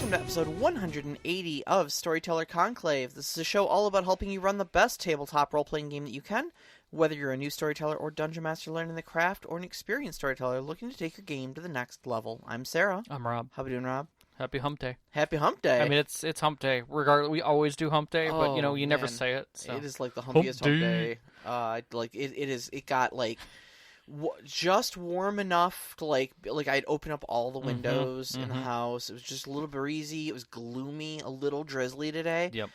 welcome to episode 180 of Storyteller Conclave. This is a show all about helping you run the best tabletop role-playing game that you can, whether you're a new storyteller or dungeon master learning the craft, or an experienced storyteller looking to take your game to the next level. I'm Sarah. I'm Rob. How we doing, Rob? Happy Hump Day. Happy Hump Day. I mean, it's Hump Day. Regardless, we always do Hump Day, but you never say it. So. It is like the humpiest Hump Day. It got like just warm enough to like I'd open up all the windows in the house. It was just a little breezy. It was gloomy, a little drizzly today. Yep.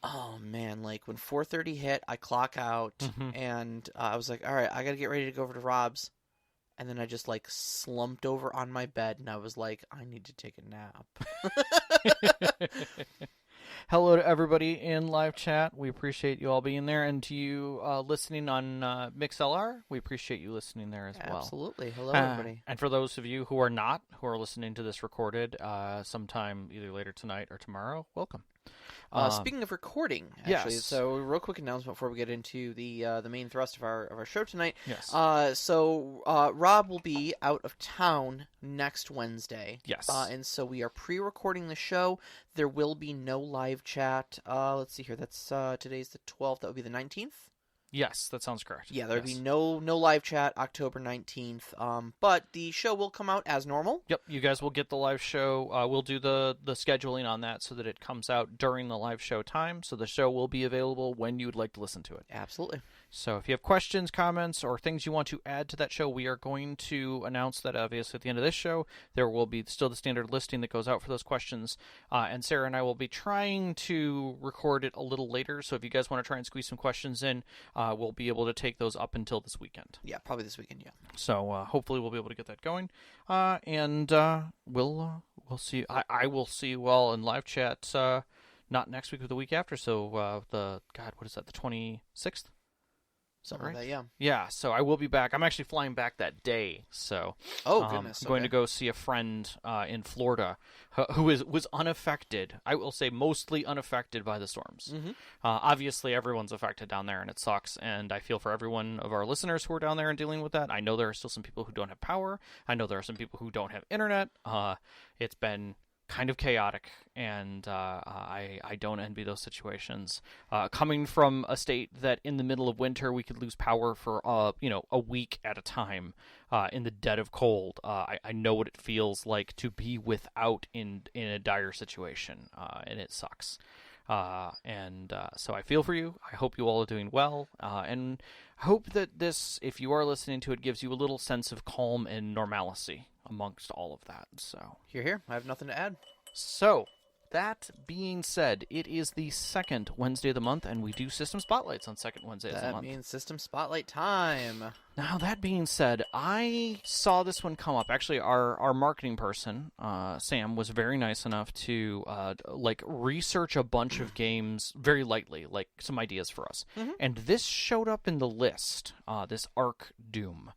Oh man, like when 4:30 hit, I clock out and I was like, all right, I got to get ready to go over to Rob's. And then I just like slumped over on my bed and I was like, I need to take a nap. Hello to everybody in live chat. We appreciate you all being there. And to you listening on MixLR, we appreciate you listening there as well. Absolutely. Hello, everybody. And for those of you who are listening to this recorded sometime either later tonight or tomorrow, welcome. Speaking of recording, actually, so real quick announcement before we get into the main thrust of our show tonight. Yes. Rob will be out of town next Wednesday. Yes. And so we are pre-recording the show. There will be no live chat. Let's see here. That's today's the 12th. That would be the 19th. Yes, that sounds correct. Yeah, there'll be no live chat October 19th. But the show will come out as normal. Yep, you guys will get the live show. We'll do the scheduling on that so that it comes out during the live show time. So the show will be available when you would like to listen to it. Absolutely. So if you have questions, comments, or things you want to add to that show, we are going to announce that obviously at the end of this show, there will be still the standard listing that goes out for those questions. And Sarah and I will be trying to record it a little later. So if you guys want to try and squeeze some questions in, we'll be able to take those up until this weekend. Yeah, probably this weekend, yeah. So hopefully we'll be able to get that going. And we'll see. I will see you all in live chat, not next week, but the week after. So what is that, the 26th? Something right? like that, yeah. Yeah, so I will be back. I'm actually flying back that day, so goodness. I'm going to go see a friend in Florida who was unaffected. I will say mostly unaffected by the storms. Obviously, everyone's affected down there, and it sucks, and I feel for everyone of our listeners who are down there and dealing with that. I know there are still some people who don't have power. I know there are some people who don't have internet. It's been kind of chaotic, and I don't envy those situations. Coming from a state that in the middle of winter we could lose power for a week at a time in the dead of cold. I know what it feels like to be without in a dire situation, and it sucks. So I feel for you. I hope you all are doing well, and hope that this, if you are listening to it, gives you a little sense of calm and normalcy amongst all of that. So Here. I have nothing to add. So, that being said, it is the second Wednesday of the month, and we do System Spotlights on second Wednesday of the month. That means System Spotlight time. Now, that being said, I saw this one come up. Actually, our marketing person, Sam, was very nice enough to research a bunch of games very lightly, like some ideas for us. And this showed up in the list, this Arc Doom.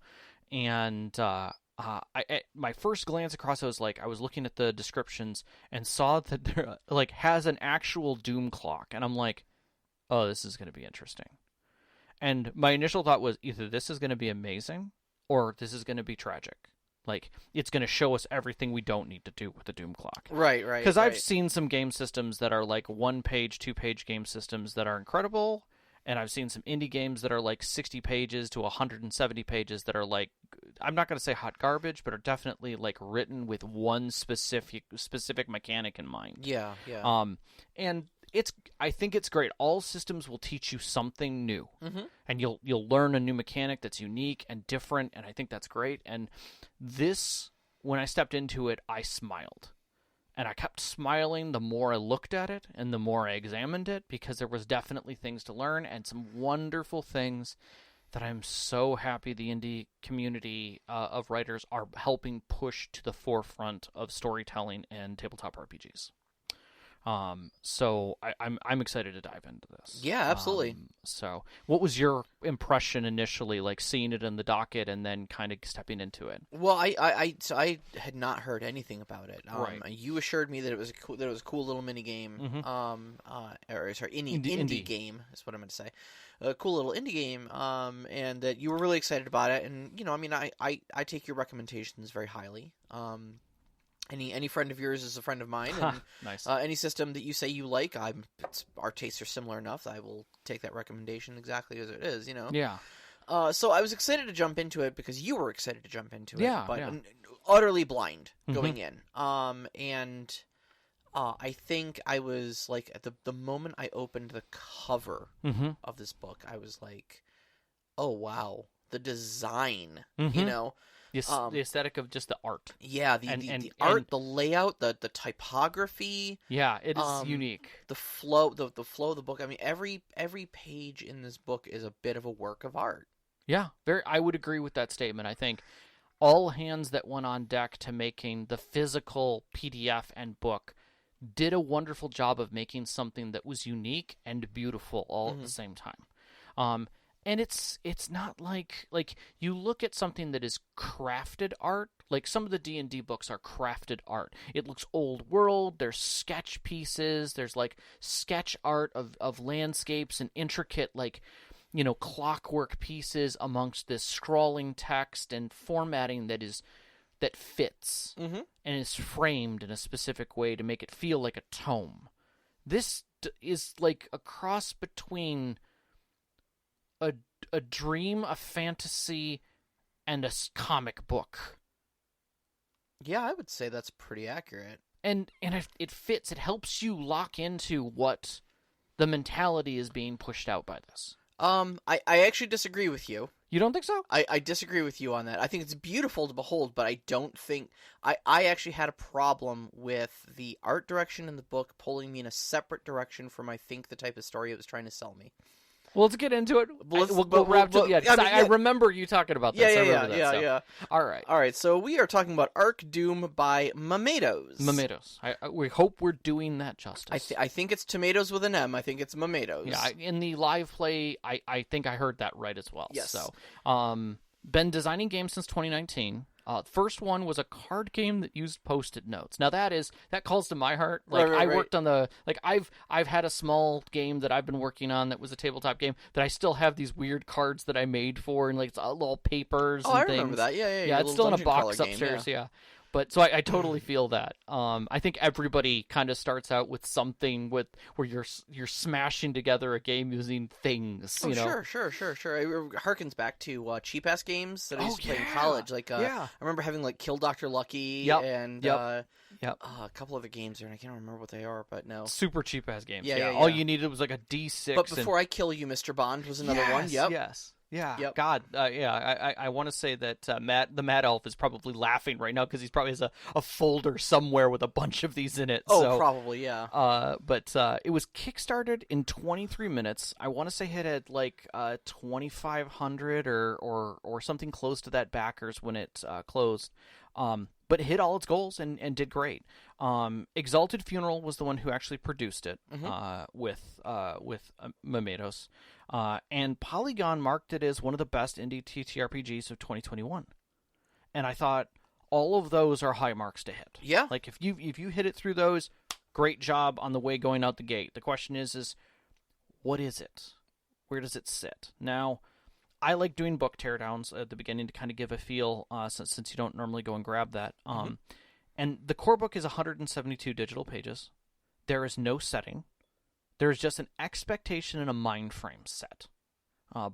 And my first glance across it was I was looking at the descriptions and saw that there has an actual Doom clock, and I'm like, oh, this is going to be interesting. And my initial thought was either this is going to be amazing or this is going to be tragic. It's going to show us everything we don't need to do with the Doom clock. Right. Because I've seen some game systems that are 1-page, 2-page game systems that are incredible. And I've seen some indie games that are 60 pages to 170 pages that are I'm not going to say hot garbage, but are definitely like written with one specific mechanic in mind. Yeah. And I think it's great. All systems will teach you something new, and you'll learn a new mechanic that's unique and different, and I think that's great. And this, when I stepped into it, I smiled. And I kept smiling the more I looked at it and the more I examined it, because there was definitely things to learn and some wonderful things that I'm so happy the indie community of writers are helping push to the forefront of storytelling and tabletop RPGs. So I'm excited to dive into this. Yeah, absolutely. So what was your impression initially, seeing it in the docket and then kind of stepping into it? Well, I had not heard anything about it. Right. You assured me that it was a cool little mini game. Indie game is what I meant to say. A cool little indie game. And that you were really excited about it. And I take your recommendations very highly. Any friend of yours is a friend of mine, and Nice. any system that you say you like, our tastes are similar enough. I will take that recommendation exactly as it is. Yeah. So I was excited to jump into it because you were excited to jump into it. Yeah, But yeah. utterly blind going in. And I think I was like at the moment I opened the cover of this book, I was like, oh wow, the design, The aesthetic of just the art. Yeah, the art, the layout, the typography. Yeah, it is unique. The flow, the flow of the book. I mean, every page in this book is a bit of a work of art. Yeah, I would agree with that statement. I think all hands that went on deck to making the physical PDF and book did a wonderful job of making something that was unique and beautiful all at the same time. And it's not like you look at something that is crafted art, like some of the D&D books are crafted art. It looks old world, there's sketch pieces, there's like sketch art of landscapes and intricate clockwork pieces amongst this scrawling text and formatting that fits and is framed in a specific way to make it feel like a tome. This is like a cross between a dream, a fantasy, and a comic book. Yeah, I would say that's pretty accurate. And it fits. It helps you lock into what the mentality is being pushed out by this. I actually disagree with you. You don't think so? I disagree with you on that. I think it's beautiful to behold, but I don't think... I actually had a problem with the art direction in the book pulling me in a separate direction from, I think, the type of story it was trying to sell me. Well, let's get into it. We'll wrap to the end. I remember you talking about this. Yeah. All right. So we are talking about Arc Doom by Mamedos. Mamedos. We hope we're doing that justice. I think it's tomatoes with an M. I think it's Mamedos. Yeah, in the live play, I think I heard that right as well. Yes. So, been designing games since 2019. First one was a card game that used Post-it notes. Now that calls to my heart. Like right. I worked on I've had a small game that I've been working on that was a tabletop game that I still have these weird cards that I made for and it's little papers and things. I remember that. Yeah. Yeah, it's still in a box game, upstairs. Yeah. But so I totally feel that. I think everybody kind of starts out with something where you're smashing together a game using things. Sure. It harkens back to cheap ass games that I used to play in college. I remember having Kill Dr. Lucky and a couple other games there, and I can't remember what they are. But no, super cheap ass games. Yeah. All you needed was like a D6. But Before I Kill You, Mr. Bond was another one. Yep. Yes. Yeah. Yep. God. I want to say that the Mad Elf is probably laughing right now because he probably has a folder somewhere with a bunch of these in it. Oh, probably, yeah. But it was kickstarted in 23 minutes. I want to say it had 2,500 or something close to that backers when it closed. But it hit all its goals and did great. Exalted Funeral was the one who actually produced it with Mamedos. And Polygon marked it as one of the best indie TTRPGs of 2021. And I thought all of those are high marks to hit. Yeah. Like if you hit it through those, great job on the way going out the gate. The question is what is it? Where does it sit? Now, I like doing book teardowns at the beginning to kind of give a feel, since you don't normally go and grab that. And the core book is 172 digital pages. There is no setting. There is just an expectation and a mind frame set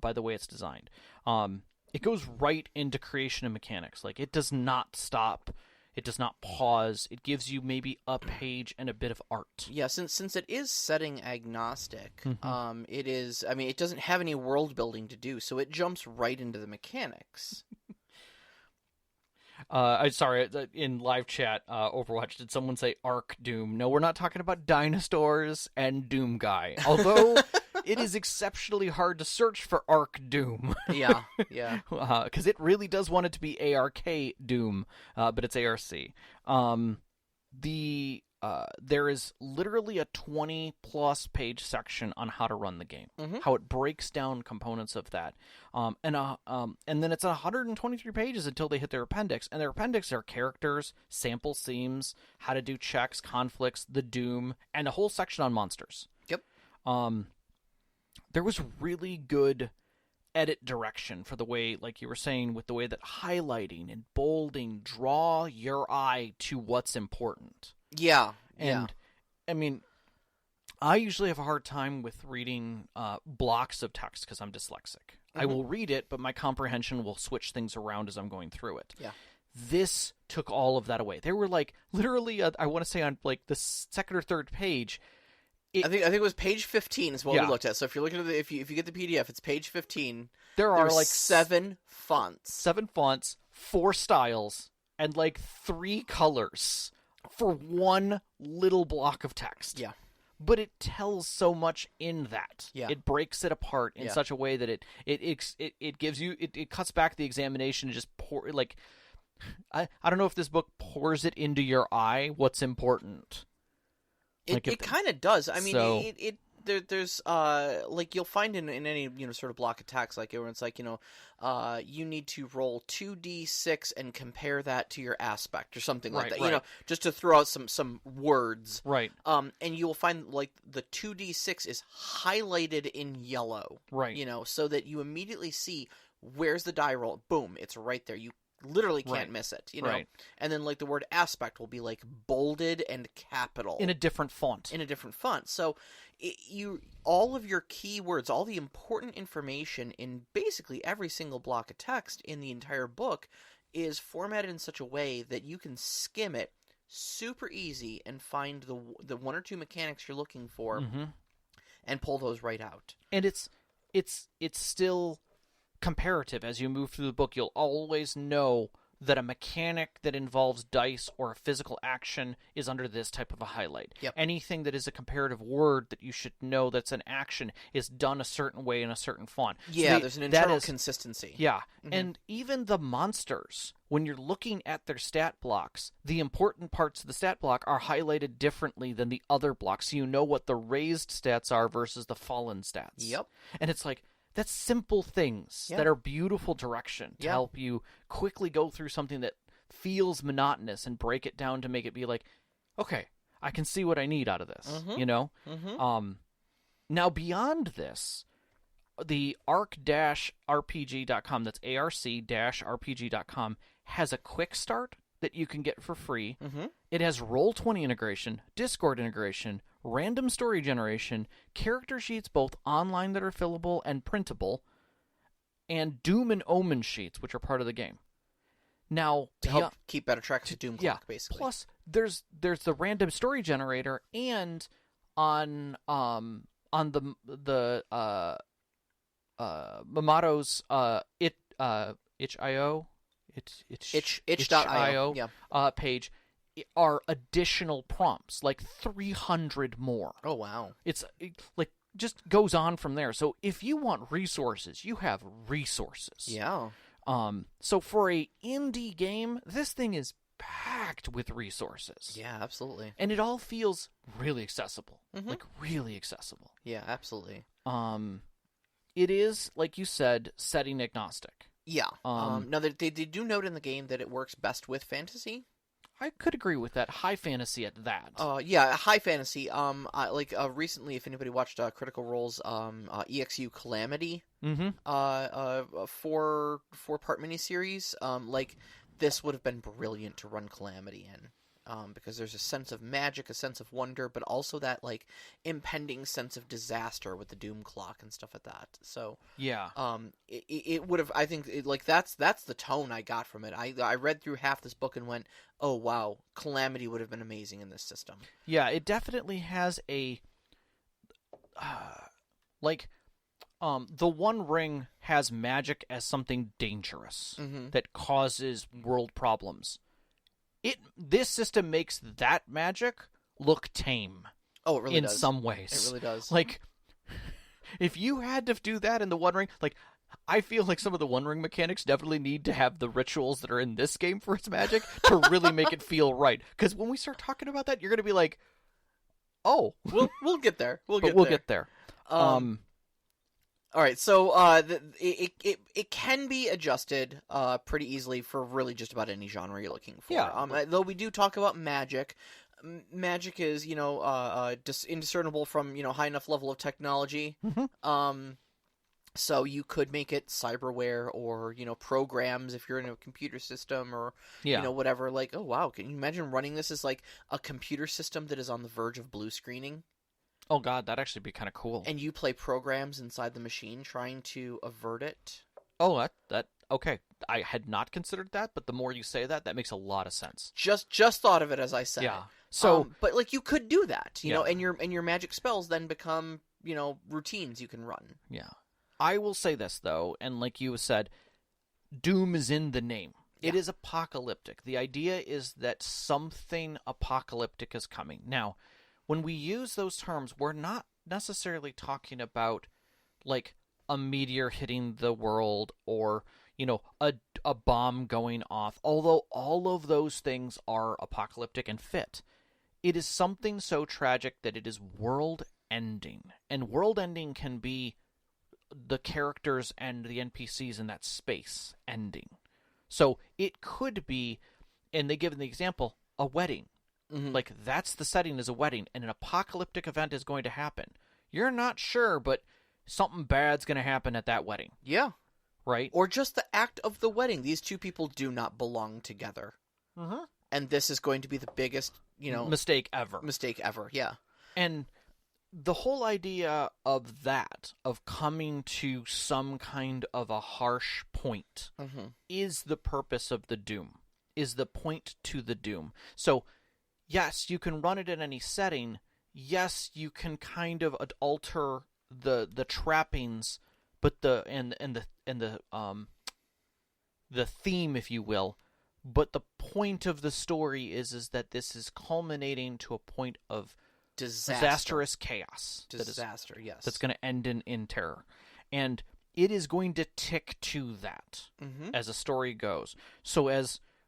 by the way it's designed. It goes right into creation and mechanics. Like, it does not stop. It does not pause. It gives you maybe a page and a bit of art. Yeah, since it is setting agnostic, it is. I mean, it doesn't have any world building to do, so it jumps right into the mechanics. Sorry, in live chat, Overwatch, did someone say Arc Doom? No, we're not talking about dinosaurs and Doom Guy. Although it is exceptionally hard to search for Arc Doom. Yeah. Because it really does want it to be ARK Doom, but it's ARC. There is literally a 20-plus page section on how to run the game, how it breaks down components of that, and then it's 123 pages until they hit their appendix, and their appendix are characters, sample themes, how to do checks, conflicts, the Doom, and a whole section on monsters. Yep. There was really good edit direction for the way, like you were saying, with the way that highlighting and bolding draw your eye to what's important. Yeah. And, I mean, I usually have a hard time with reading blocks of text because I'm dyslexic. I will read it, but my comprehension will switch things around as I'm going through it. Yeah. This took all of that away. They were like, literally, I want to say on like the second or third page. I think it was page 15 is what we looked at. So if you're looking at if you get the PDF, it's page 15. There's like 7 fonts. 7 fonts, 4 styles, and like 3 colors for one little block of text. Yeah. But it tells so much in that. Yeah. It breaks it apart in such a way that it gives you it cuts back the examination and just I don't know if this book pours it into your eye what's important. It kind of does. I mean, there's like you'll find in any sort of block of text like where it's like you need to roll 2d6 and compare that to your aspect or something like that. Right. Just to throw out some words. Right. And you'll find like the 2d6 is highlighted in yellow. Right. So that you immediately see where's the die roll. Boom, it's right there. You literally can't miss it, Right. And then like the word aspect will be like bolded and capital in a different font. So all of your keywords, all the important information in basically every single block of text in the entire book is formatted in such a way that you can skim it super easy and find the 1 or 2 mechanics you're looking for and pull those right out. And it's still comparative. As you move through the book, you'll always know that a mechanic that involves dice or a physical action is under this type of a highlight. Yep. Anything that is a comparative word that you should know that's an action is done a certain way in a certain font. Yeah, there's an internal consistency. Yeah, and even the monsters, when you're looking at their stat blocks, the important parts of the stat block are highlighted differently than the other blocks, so you know what the raised stats are versus the fallen stats. Yep. And it's like, that's simple things that are beautiful direction to help you quickly go through something that feels monotonous and break it down to make it be like, okay, I can see what I need out of this, Now, beyond this, the arc-rpg.com, that's arc-rpg.com, has a quick start that you can get for free. It has Roll20 integration, Discord integration, random story generation, character sheets both online that are fillable and printable, and Doom and Omen sheets, which are part of the game. Now, to help keep better track of Doom Clock, basically. Plus, there's the random story generator, and on the Mamato's itch.io page are additional prompts, like 300 more. Oh, wow. It's like just goes on from there. So if you want resources, you have resources. Yeah. So for a indie game, this thing is packed with resources. Yeah, absolutely. And it all feels really accessible. Like really accessible. Yeah, absolutely. It is, like you said, setting agnostic. Yeah. Now, they do note in the game that it works best with fantasy. I could agree with that. High fantasy at that. Yeah, high fantasy. Recently, if anybody watched Critical Role's EXU Calamity, 4-part miniseries, this would have been brilliant to run Calamity in. Because there's a sense of magic, a sense of wonder, but also that impending sense of disaster with the Doom Clock and stuff like that. So yeah, it would have. I think that's the tone I got from it. I read through half this book and went, oh wow, Calamity would have been amazing in this system. Yeah, it definitely has a the One Ring has magic as something dangerous that causes world problems. This system makes that magic look tame. Oh, it really does. In some ways. It really does. If you had to do that in the One Ring, I feel like some of the One Ring mechanics definitely need to have the rituals that are in this game for its magic to really make it feel right. Because when we start talking about that, you're going to be like, oh. We'll get there. We'll get there. All right, so it can be adjusted pretty easily for really just about any genre you're looking for. Yeah. Though we do talk about magic. Magic is indiscernible from high enough level of technology. So you could make it cyberware or, programs if you're in a computer system or, whatever. Like, oh, wow. Can you imagine running this as like a computer system that is on the verge of blue screening? Oh, God, that'd actually be kind of cool. And you play programs inside the machine trying to avert it? Oh, okay. I had not considered that, but the more you say that makes a lot of sense. Just thought of it as I said. Yeah. So, but like you could do that, and your magic spells then become, routines you can run. Yeah. I will say this though, and like you said, Doom is in the name. Yeah. It is apocalyptic. The idea is that something apocalyptic is coming. Now, when we use those terms, we're not necessarily talking about like a meteor hitting the world or, a bomb going off, although all of those things are apocalyptic and fit. It is something so tragic that it is world-ending. And world-ending can be the characters and the NPCs in that space ending. So it could be, and they give the example, a wedding. Mm-hmm. Like, that's the setting is a wedding, and an apocalyptic event is going to happen. You're not sure, but something bad's going to happen at that wedding. Yeah. Right? Or just the act of the wedding. These two people do not belong together. Mm-hmm. And this is going to be the biggest, mistake ever. Mistake ever, yeah. And the whole idea of that, of coming to some kind of a harsh point, is the purpose of the Doom, is the point to the Doom. So, yes, you can run it in any setting. Yes, you can kind of alter the trappings, but the theme, if you will. But the point of the story is that this is culminating to a point of disastrous chaos. Disaster, yes. That's going to end in terror. And it is going to tick to that as a story goes. So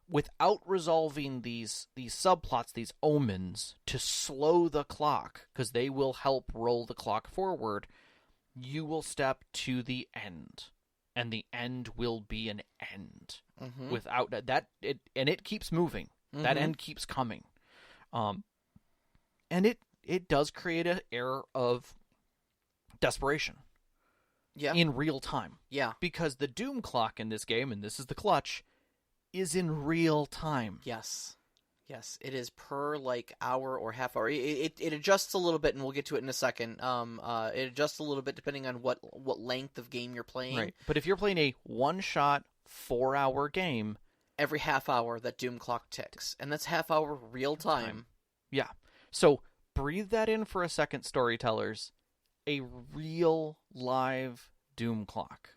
without resolving these subplots, these omens, to slow the clock, because they will help roll the clock forward, you will step to the end. And the end will be an end. Without that, it keeps moving. That end keeps coming. And it does create an air of desperation. Yeah. In real time. Yeah. Because the Doom clock in this game, and this is the clutch, is in real time. Yes. Yes, it is per like hour or half hour. It adjusts a little bit, and we'll get to it in a second. It adjusts a little bit depending on what length of game you're playing. Right. But if you're playing a one-shot 4-hour game, every half hour that Doom clock ticks, and that's half hour real time. Yeah. So breathe that in for a second, storytellers. A real live Doom clock.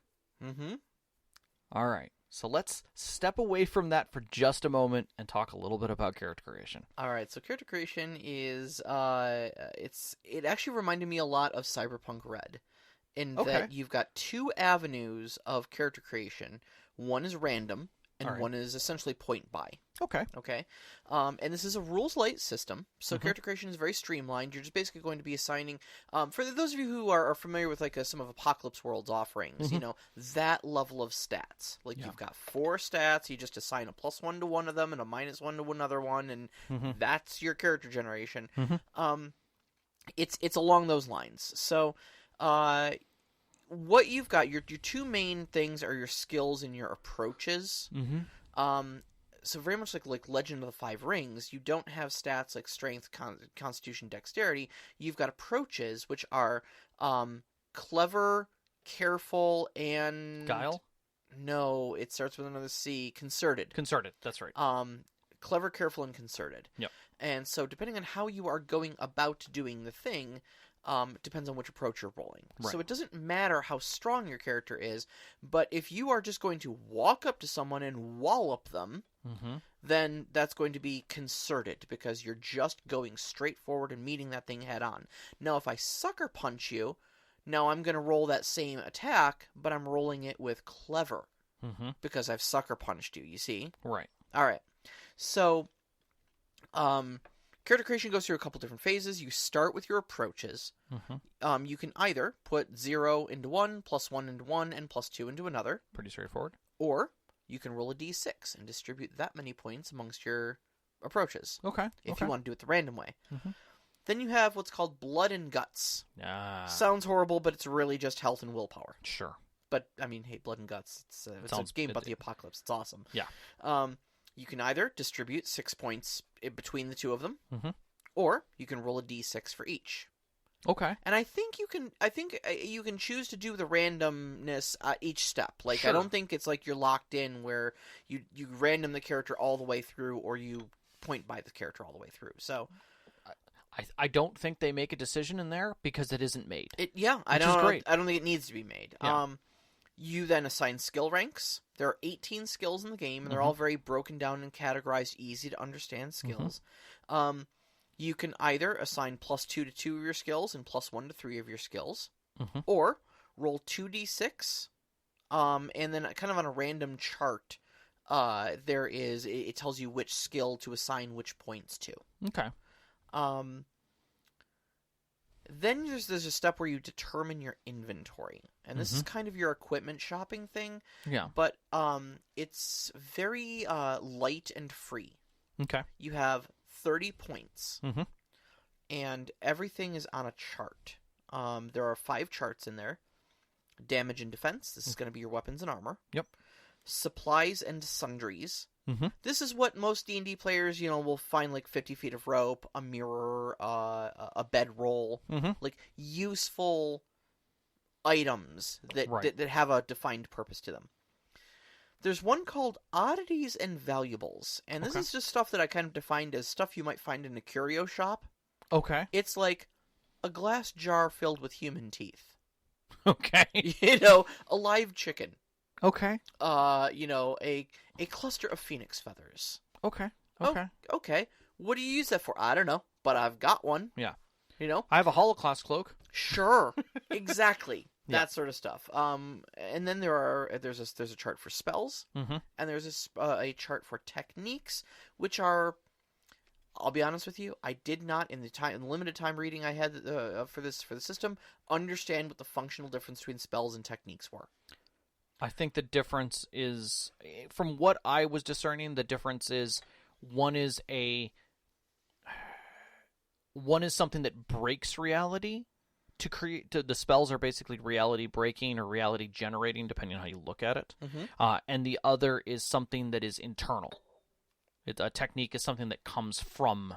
All right. So let's step away from that for just a moment and talk a little bit about character creation. All right, so character creation is it actually reminded me a lot of Cyberpunk Red in that you've got two avenues of character creation. One is random and one is essentially point buy. Okay. And this is a rules light system, so character creation is very streamlined. You're just basically going to be assigning, for those of you who are familiar with like some of Apocalypse World's offerings, that level of stats. Like you've got 4 stats, you just assign a +1 to one of them and a -1 to another one, and that's your character generation. It's along those lines. So, what you've got, your two main things are your skills and your approaches. So very much like Legend of the Five Rings, you don't have stats like strength, constitution, dexterity. You've got approaches, which are clever, careful, and... Guile? No, it starts with another C. Concerted. Concerted, that's right. Clever, careful, and concerted. Yep. And so depending on how you are going about doing the thing... depends on which approach you're rolling. Right. So it doesn't matter how strong your character is, but if you are just going to walk up to someone and wallop them, then that's going to be concerted, because you're just going straight forward and meeting that thing head on. Now, if I sucker punch you, now I'm going to roll that same attack, but I'm rolling it with clever, because I've sucker punched you, you see? Right. All right. So, character creation goes through a couple different phases. You start with your approaches. You can either put 0 into one, +1 into one, and +2 into another. Pretty straightforward. Or you can roll a d6 and distribute that many points amongst your approaches. Okay. If you want to do it the random way. Then you have what's called blood and guts. Sounds horrible, but it's really just health and willpower. Sure. But, I mean, hey, blood and guts, it's a game about the apocalypse. It's awesome. Yeah. You can either distribute 6 points between the two of them, mm-hmm. or you can roll a d6 for each. Okay. And I think you can choose to do the randomness at each step. Like, sure. I don't think it's like you're locked in where you random the character all the way through, or you point by the character all the way through. So I don't think they make a decision in there because it isn't made. I don't think it needs to be made. Yeah. You then assign skill ranks. There are 18 skills in the game, and they're mm-hmm. all very broken down and categorized, easy to understand skills. Mm-hmm. You can either assign +2 to 2 of your skills and +1 to 3 of your skills, mm-hmm. or roll 2d6, and then kind of on a random chart, it tells you which skill to assign which points to. Okay. Then there's a step where you determine your inventory, and this mm-hmm. is kind of your equipment shopping thing. Yeah. But it's very light and free. Okay. You have 30 points, mm-hmm. and everything is on a chart. There are 5 charts in there. Damage and defense. This is going to be your weapons and armor. Yep. Supplies and sundries. Mm-hmm. This is what most D&D players, will find, like 50 feet of rope, a mirror, a bedroll, mm-hmm. like useful items that have a defined purpose to them. There's one called oddities and valuables, and this is just stuff that I kind of defined as stuff you might find in a curio shop. Okay. It's like a glass jar filled with human teeth. Okay. A live chicken. Okay. A cluster of phoenix feathers. Okay. Okay. What do you use that for? I don't know, but I've got one. Yeah. I have a holoclass cloak. Sure. Exactly. Yeah. That sort of stuff. And then there's a chart for spells, mm-hmm. and there's a chart for techniques, which are, I'll be honest with you, I did not in the limited time reading I had for the system understand what the functional difference between spells and techniques were. I think the difference is, from what I was discerning, the difference is one is something that breaks reality. The spells are basically reality breaking or reality generating, depending on how you look at it. Mm-hmm. And the other is something that is internal. A technique is something that comes from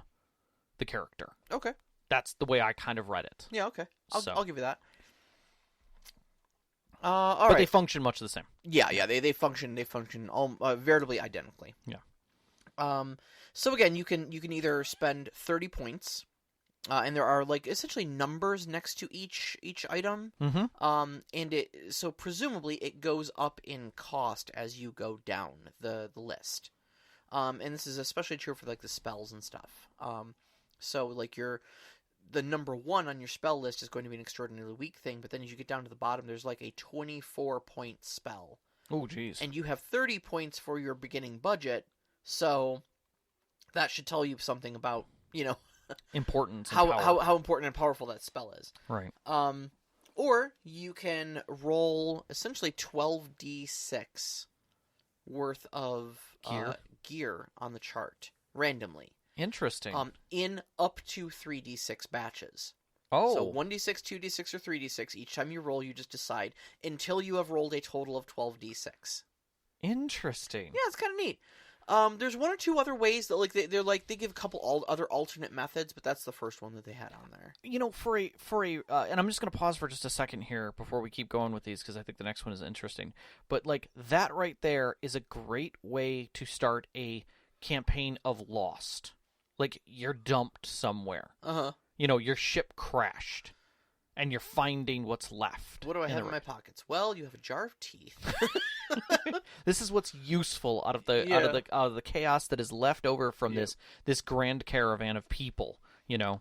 the character. Okay. That's the way I kind of read it. Yeah, okay. I'll give you that. But they function much the same. Yeah, they function veritably identically. Yeah. So again, you can either spend 30 points, and there are like essentially numbers next to each item. Mm-hmm. So presumably it goes up in cost as you go down the list. And this is especially true for like the spells and stuff. So like the number 1 on your spell list is going to be an extraordinarily weak thing, but then as you get down to the bottom, there's like a 24-point spell. Oh, geez. And you have 30 points for your beginning budget, so that should tell you something about, importance and how important and powerful that spell is. Right. Or you can roll essentially 12d6 worth of gear on the chart randomly. Interesting. In up to 3d6 batches. Oh. So 1d6, 2d6, or 3d6. Each time you roll, you just decide until you have rolled a total of 12d6. Interesting. Yeah, it's kind of neat. There's one or two other ways that they give a couple other alternate methods, but that's the first one that they had on there. And I'm just going to pause for just a second here before we keep going with these because I think the next one is interesting. But like that right there is a great way to start a campaign of Lost. Like you're dumped somewhere. Uh-huh. Your ship crashed, and you're finding what's left. What do I have in my pockets? Well, you have a jar of teeth. This is what's useful out of the chaos that is left over from this grand caravan of people. Yeah.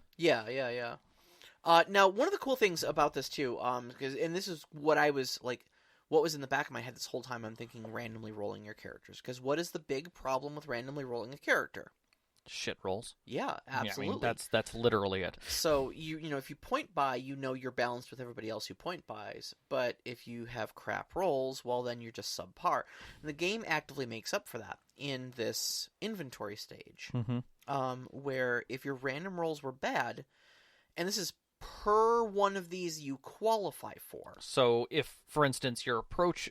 Now, one of the cool things about this too, and this is what I was like, what was in the back of my head this whole time. I'm thinking randomly rolling your characters, because what is the big problem with randomly rolling a character? Shit rolls. Yeah, absolutely. Yeah, I mean, that's literally it. So if you point by, you're balanced with everybody else who point bys. But if you have crap rolls, well, then you're just subpar. And the game actively makes up for that in this inventory stage, mm-hmm. Where if your random rolls were bad, And this is per one of these you qualify for. So if, for instance,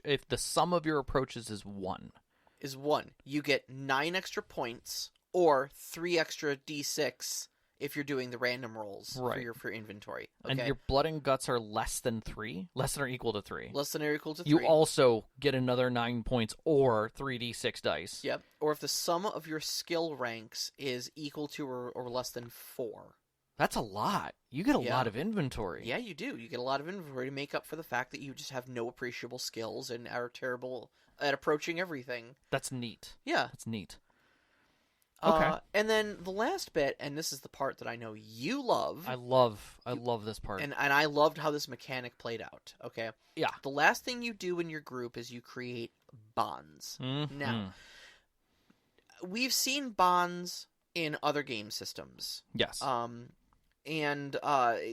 if the sum of your approaches is 1. Is 1. You get 9 extra points or 3 extra d6 if you're doing the random rolls for your inventory. Okay? And your blood and guts are less than 3? Less than or equal to 3? Less than or equal to 3. You also get another 9 points or 3d6 dice. Yep. Or if the sum of your skill ranks is equal to or less than 4. That's a lot. You get a lot of inventory. Yeah, you do. You get a lot of inventory to make up for the fact that you just have no appreciable skills and are terrible at approaching everything. That's neat. Yeah. That's neat. Okay. And then the last bit, and this is the part that I know you love. I love this part. And I loved how this mechanic played out, okay? Yeah. The last thing you do in your group is you create bonds. Mm-hmm. Now, we've seen bonds in other game systems. Yes. And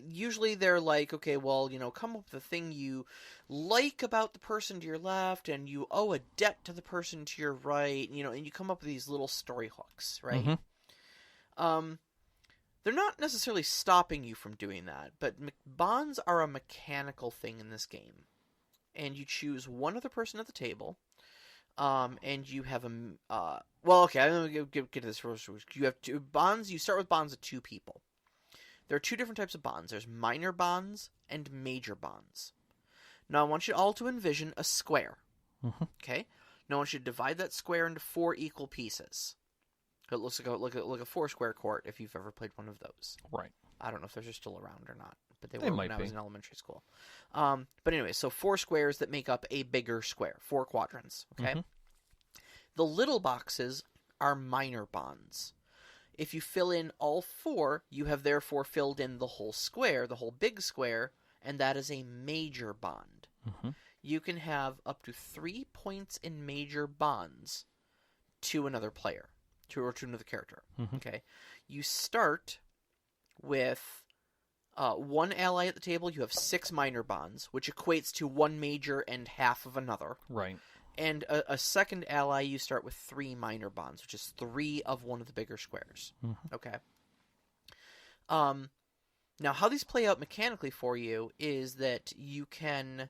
usually they're like, okay, well, come up with the thing you like about the person to your left, and you owe a debt to the person to your right, and you come up with these little story hooks, right? Mm-hmm. They're not necessarily stopping you from doing that, but bonds are a mechanical thing in this game. And you choose one other person at the table, and you have well, okay, I'm going to get to this first. You have 2 bonds. You start with bonds of 2 people. There are 2 different types of bonds. There's minor bonds and major bonds. Now, I want you all to envision a square. Mm-hmm. Okay? Now, I want you to divide that square into 4 equal pieces. It looks like a 4-square court if you've ever played one of those. Right. I don't know if those are still around or not, but they They were might when I be. was in elementary school. But anyway, so 4 squares that make up a bigger square. 4 quadrants. Okay? Mm-hmm. The little boxes are minor bonds. If you fill in all 4, you have therefore filled in the whole square, the whole big square, and that is a major bond. Mm-hmm. You can have up to 3 points in major bonds to another player, to another character. Mm-hmm. Okay, you start with 1 ally at the table. You have 6 minor bonds, which equates to 1 major and half of another. Right. And a second ally, you start with 3 minor bonds, which is 3 of one of the bigger squares. Mm-hmm. Okay. Now, how these play out mechanically for you is that you can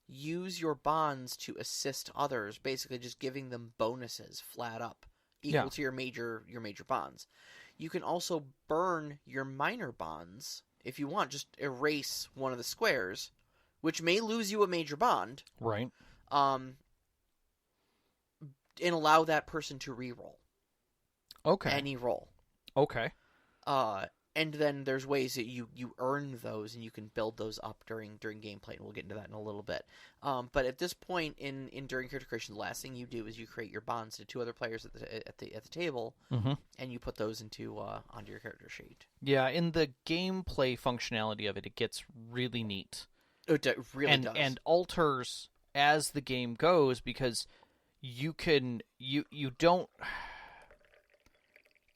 use your bonds to assist others, basically just giving them bonuses flat up, equal to your major bonds. You can also burn your minor bonds if you want. Just erase one of the squares, which may lose you a major bond. Right. And allow that person to re-roll. Okay. Any roll. Okay. And then there's ways that you earn those, and you can build those up during gameplay, and we'll get into that in a little bit. But at this point in during character creation, the last thing you do is you create your bonds to 2 other players at the table, Mm-hmm. and you put those onto your character sheet. Yeah, in the gameplay functionality of it, it gets really neat. It really does. And alters as the game goes, because you don't.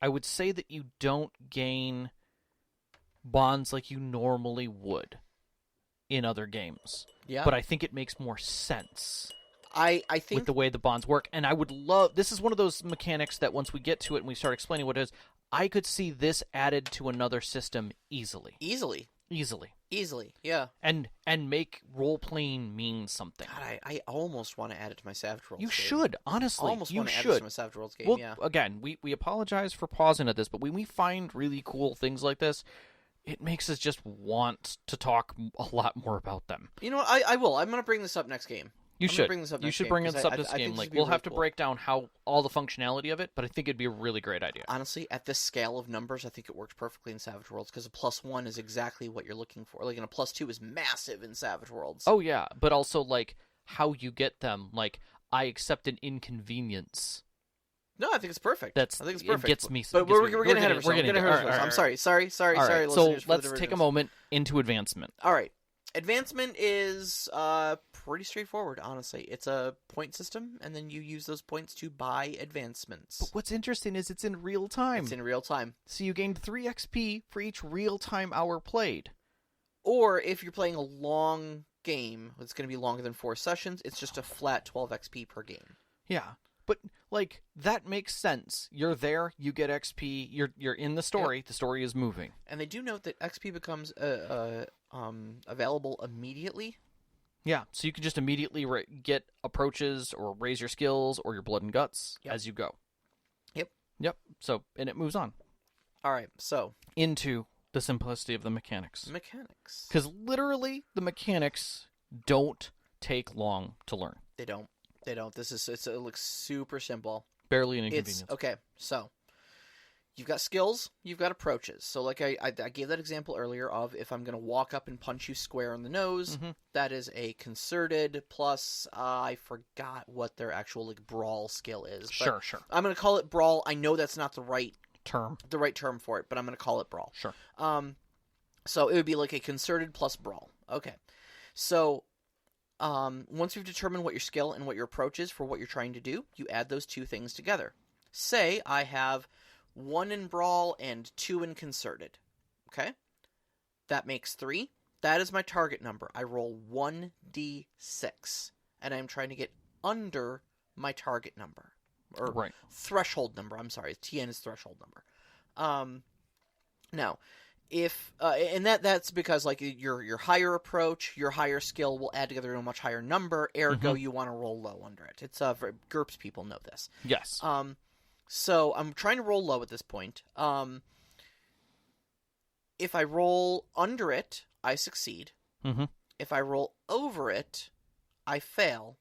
I would say that you don't gain bonds like you normally would in other games. Yeah. But I think it makes more sense I think with the way the bonds work. And I would love... This is one of those mechanics that once we get to it and we start explaining what it is, I could see this added to another system easily. Easily, yeah. And make role-playing mean something. God, I almost want to add it to my Savage Worlds You game. should, honestly. Almost you want to add should. it to my Savage Worlds game, Well, yeah. again, we apologize for pausing at this, but when we find really cool things like this, it makes us just want to talk a lot more about them. You know what? I will. I'm going to bring this up next game. You should. Bring this up You next should game, bring 'cause this up I this think game. this Like would be we'll really have to cool. break down how all the functionality of it, but I think it'd be a really great idea. Honestly, at this scale of numbers, I think it works perfectly in Savage Worlds, because a +1 is exactly what you're looking for. Like, and a +2 is massive in Savage Worlds. Oh yeah, but also like how you get them. Like I accept an inconvenience. No, I think it's perfect. I think it's perfect. It gets me. But we're getting ahead of ourselves. We're getting ahead of ourselves. I'm sorry. All right, so listeners, for the let's take a divergence. moment into advancement. All right. Advancement is pretty straightforward, honestly. It's a point system, and then you use those points to buy advancements. But what's interesting is it's in real time. It's in real time. So you gained 3 XP for each real-time hour played. Or if you're playing a long game, it's going to be longer than 4 sessions, it's just a flat 12 XP per game. Yeah. But like, that makes sense. You're there, you get XP, you're in the story, the story is moving. And they do note that XP becomes available immediately. Yeah, so you can just immediately get approaches or raise your skills or your blood and guts as you go. Yep, so, and it moves on. All right, so. Into the simplicity of the mechanics. Mechanics. Because literally, the mechanics don't take long to learn. They don't. It looks super simple. Barely an inconvenience. Okay, so you've got skills, you've got approaches. So like I gave that example earlier of if I'm going to walk up and punch you square in the nose, that is a concerted plus, I forgot what their actual like brawl skill is. Sure. I'm going to call it brawl. I know that's not the right term for it, but I'm going to call it brawl. Sure. So it would be like a concerted plus brawl. Okay. So once you've determined what your skill and what your approach is for what you're trying to do, you add those two things together. Say I have 1 in brawl and 2 in concerted. Okay? That makes 3. That is my target number. I roll 1d6, and I'm trying to get under my target number. Or threshold number. I'm sorry. TN is threshold number. Now, if and that's because like your higher approach, your higher skill will add together to a much higher number. Ergo, you want to roll low under it. It's GURPS people know this. Yes. So I'm trying to roll low at this point. If I roll under it, I succeed. If I roll over it, I fail.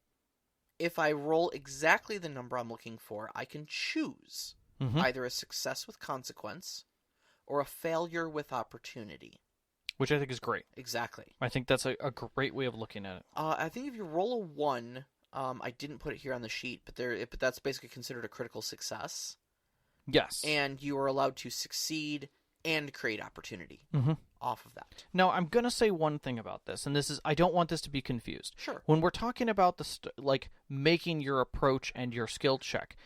If I roll exactly the number I'm looking for, I can choose either a success with consequence or a failure with opportunity. Which I think is great. Exactly. I think that's a great way of looking at it. I think if you roll a 1, I didn't put it here on the sheet, but that's basically considered a critical success. Yes. And you are allowed to succeed and create opportunity off of that. Now, I'm going to say one thing about this, and I don't want this to be confused. Sure. When we're talking about making your approach and your skill check,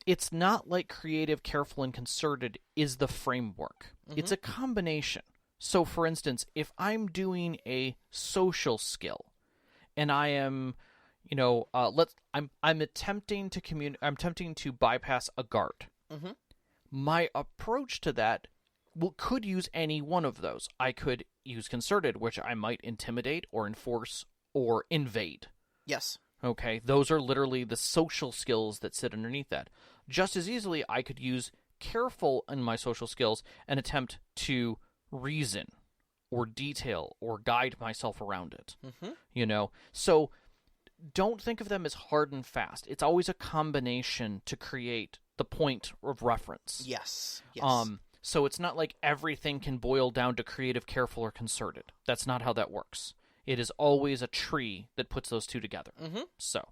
it's not like creative, careful, and concerted is the framework. It's a combination. So, for instance, if I'm doing a social skill, and I am, I'm attempting to bypass a guard. My approach to that could use any one of those. I could use concerted, which I might intimidate or enforce or invade. Yes. Okay, those are literally the social skills that sit underneath that. Just as easily, I could use careful in my social skills and attempt to reason or detail or guide myself around it. So don't think of them as hard and fast. It's always a combination to create the point of reference. Yes. So it's not like everything can boil down to creative, careful, or concerted. That's not how that works. It is always a tree that puts those two together. So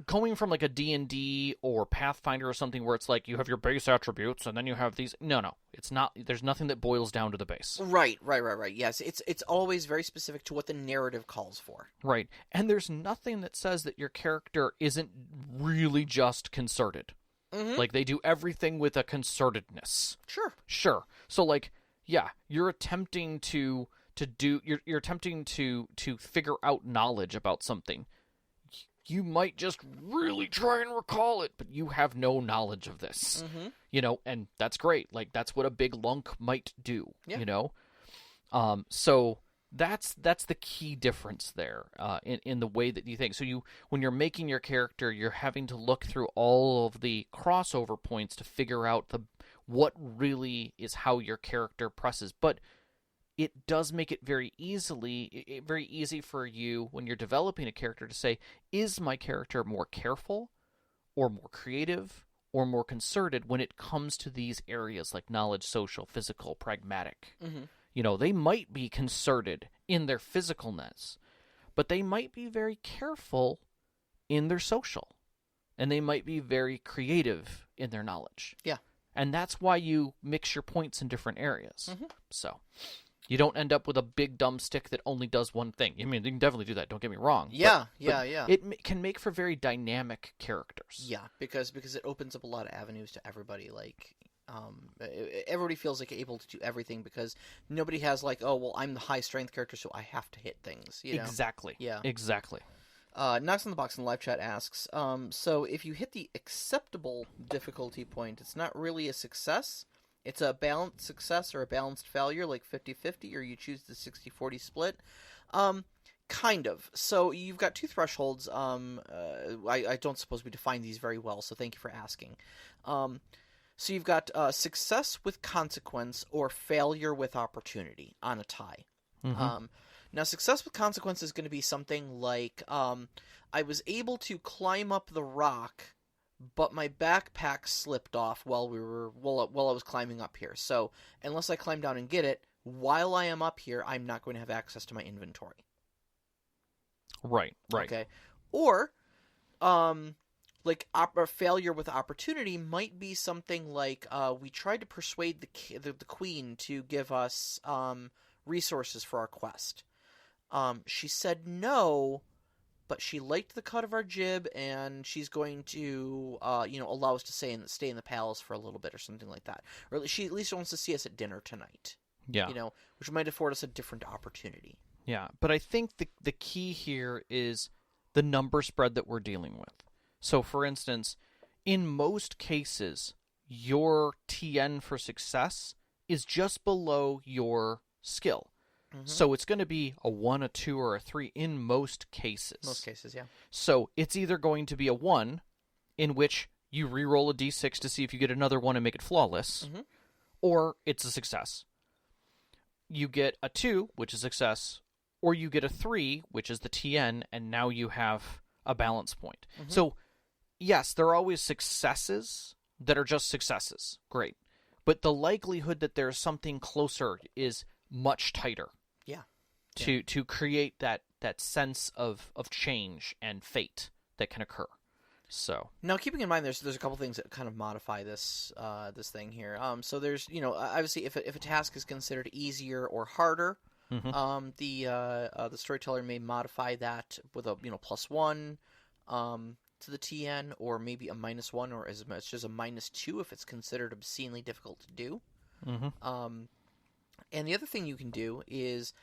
going from like a D&D or Pathfinder or something where it's like you have your base attributes and then you have these. No, it's not. There's nothing that boils down to the base. Right. Yes, it's always very specific to what the narrative calls for. Right. And there's nothing that says that your character isn't really just concerted. Like they do everything with a concertedness. Sure. So like, yeah, you're attempting to you're attempting to figure out knowledge about something. You might just really try and recall it, but you have no knowledge of this. And that's great. Like that's what a big lunk might do. So that's the key difference there in the way that you think. So when you're making your character, you're having to look through all of the crossover points to figure out what really is how your character presses. But it does make it very easy for you when you're developing a character to say, is my character more careful or more creative or more concerted when it comes to these areas like knowledge, social, physical, pragmatic? They might be concerted in their physicalness, but they might be very careful in their social, and they might be very creative in their knowledge. Yeah. And that's why you mix your points in different areas. So you don't end up with a big dumb stick that only does one thing. I mean, you can definitely do that, don't get me wrong. Yeah. It can make for very dynamic characters. Yeah, because it opens up a lot of avenues to everybody. Like, everybody feels like able to do everything because nobody has like, oh, well, I'm the high strength character, so I have to hit things. Exactly. Yeah. Exactly. Knocks on the Box in the live chat asks, so if you hit the acceptable difficulty point, it's not really a success. It's a balanced success or a balanced failure, like 50-50, or you choose the 60-40 split. Kind of. So you've got two thresholds. I don't suppose we define these very well, so thank you for asking. So you've got success with consequence or failure with opportunity on a tie. Mm-hmm. Now, success with consequence is going to be something like, I was able to climb up the rock, but my backpack slipped off while I was climbing up here. So, unless I climb down and get it, while I am up here, I'm not going to have access to my inventory. Right. Okay. Or, a failure with opportunity might be something like, we tried to persuade the queen to give us resources for our quest. She said no, but she liked the cut of our jib, and she's going to, allow us to stay in the palace for a little bit or something like that. Or she at least wants to see us at dinner tonight. Yeah. Which might afford us a different opportunity. Yeah, but I think the key here is the number spread that we're dealing with. So, for instance, in most cases, your TN for success is just below your skill. Mm-hmm. So it's going to be a 1, a 2, or a 3 in most cases. Most cases, yeah. So it's either going to be a 1, in which you re-roll a d6 to see if you get another 1 and make it flawless, mm-hmm. or it's a success. You get a 2, which is success, or you get a 3, which is the TN, and now you have a balance point. Mm-hmm. So, yes, there are always successes that are just successes. Great. But the likelihood that there's something closer is much tighter. Yeah. To create that sense of change and fate that can occur. So now, keeping in mind, there's a couple things that kind of modify this thing here. So there's obviously if a task is considered easier or harder, mm-hmm. The storyteller may modify that with a +1 to the TN, or maybe a -1, or as much as a -2 if it's considered obscenely difficult to do. Mm-hmm. And the other thing you can do is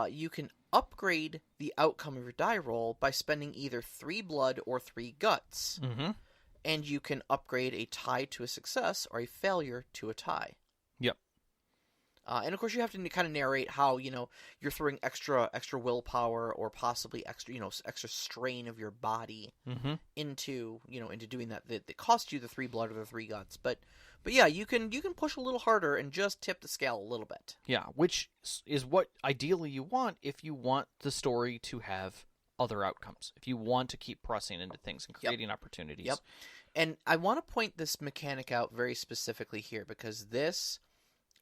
you can upgrade the outcome of your die roll by spending either 3 blood or 3 guts. Mm-hmm. And you can upgrade a tie to a success or a failure to a tie. Yep. And of course, you have to kind of narrate how you're throwing extra willpower or possibly extra strain of your body mm-hmm. into doing that. That cost you the 3 blood or the 3 guts, but yeah, you can push a little harder and just tip the scale a little bit. Yeah, which is what ideally you want if you want the story to have other outcomes. If you want to keep pressing into things and creating opportunities. Yep. And I want to point this mechanic out very specifically here, because this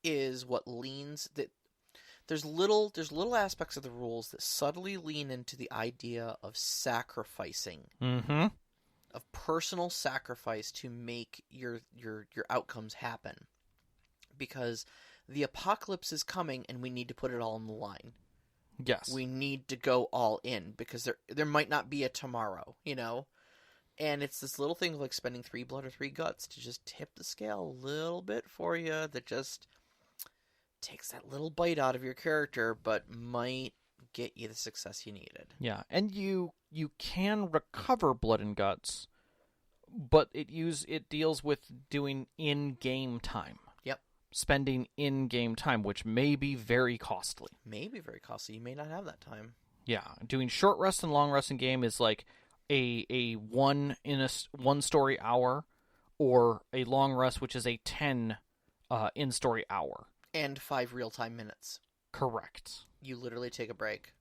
is what leans that there's little aspects of the rules that subtly lean into the idea of sacrificing. Mm-hmm. Of personal sacrifice to make your outcomes happen, because the apocalypse is coming and we need to put it all on the line. Yes, we need to go all in, because there might not be a tomorrow, and it's this little thing like spending 3 blood or 3 guts to just tip the scale a little bit for you, that just takes that little bite out of your character, but might get you the success you needed. Yeah, and you can recover blood and guts, but it deals with doing in-game time. Yep. Spending in-game time, which may be very costly. You may not have that time. Yeah, doing short rest and long rest in game is like a 1 story hour, or a long rest, which is a 10 in-story hour. And 5 real-time minutes. Correct. You literally take a break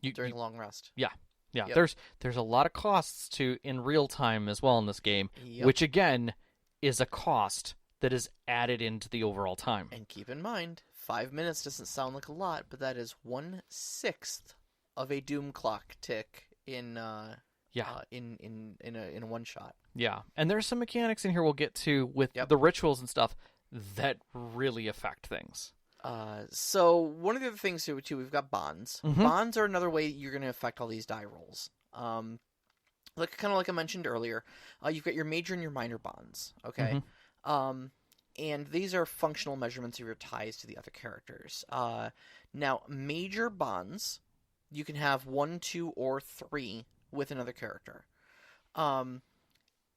during long rest. Yeah. Yep. There's a lot of costs in real time as well in this game, yep. which again is a cost that is added into the overall time. And keep in mind, 5 minutes doesn't sound like a lot, but that is 1/6 of a Doom Clock tick in a one shot. Yeah, and there's some mechanics in here we'll get to with the rituals and stuff that really affect things. So one of the other things too, we've got bonds. Mm-hmm. Bonds are another way you're going to affect all these die rolls. Like I mentioned earlier, you've got your major and your minor bonds. Okay. Mm-hmm. And these are functional measurements of your ties to the other characters. Now, major bonds, you can have 1, 2, or 3 with another character. And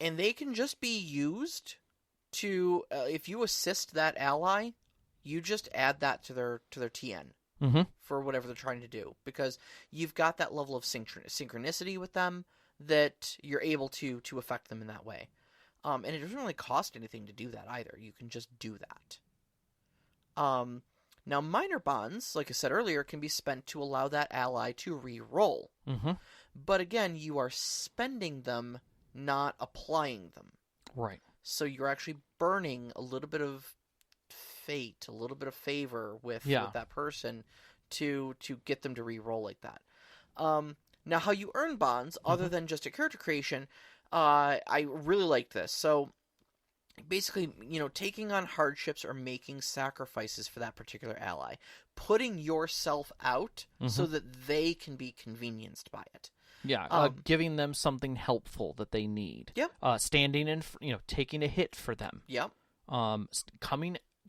they can just be used to, if you assist that ally, you just add that to their TN for whatever they're trying to do, because you've got that level of synchronicity with them that you're able to affect them in that way. And it doesn't really cost anything to do that either. You can just do that. Now, minor bonds, like I said earlier, can be spent to allow that ally to re-roll. But again, you are spending them, not applying them. Right. So you're actually burning a little bit of fate, a little bit of favor with that person to get them to re-roll like that. Now, how you earn bonds, other than just a character creation, I really like this. So basically, taking on hardships or making sacrifices for that particular ally, putting yourself out so that they can be convenienced by it. Yeah, giving them something helpful that they need. Yep. Standing in, taking a hit for them. Yep.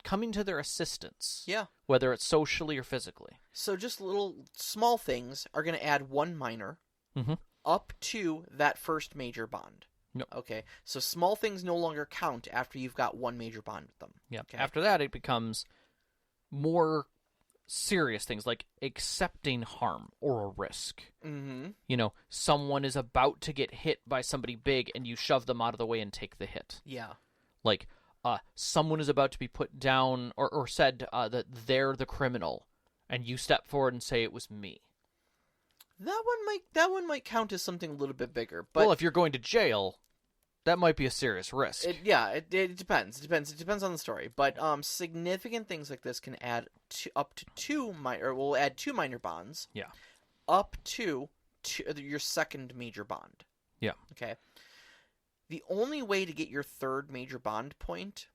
Coming to their assistance. Yeah. Whether it's socially or physically. So just little small things are going to add one minor up to that first major bond. Yep. Okay, so small things no longer count after you've got one major bond with them. Yeah. Okay? After that, it becomes more serious things like accepting harm or a risk. Someone is about to get hit by somebody big, and you shove them out of the way and take the hit. Yeah. Like, someone is about to be put down or said that they're the criminal, and you step forward and say it was me. That one might count as something a little bit bigger. But well, if you're going to jail, that might be a serious risk. It depends. It depends on the story. But significant things like this can add up to two minor bonds. Yeah. Up to your second major bond. Yeah. Okay. The only way to get your third major bond point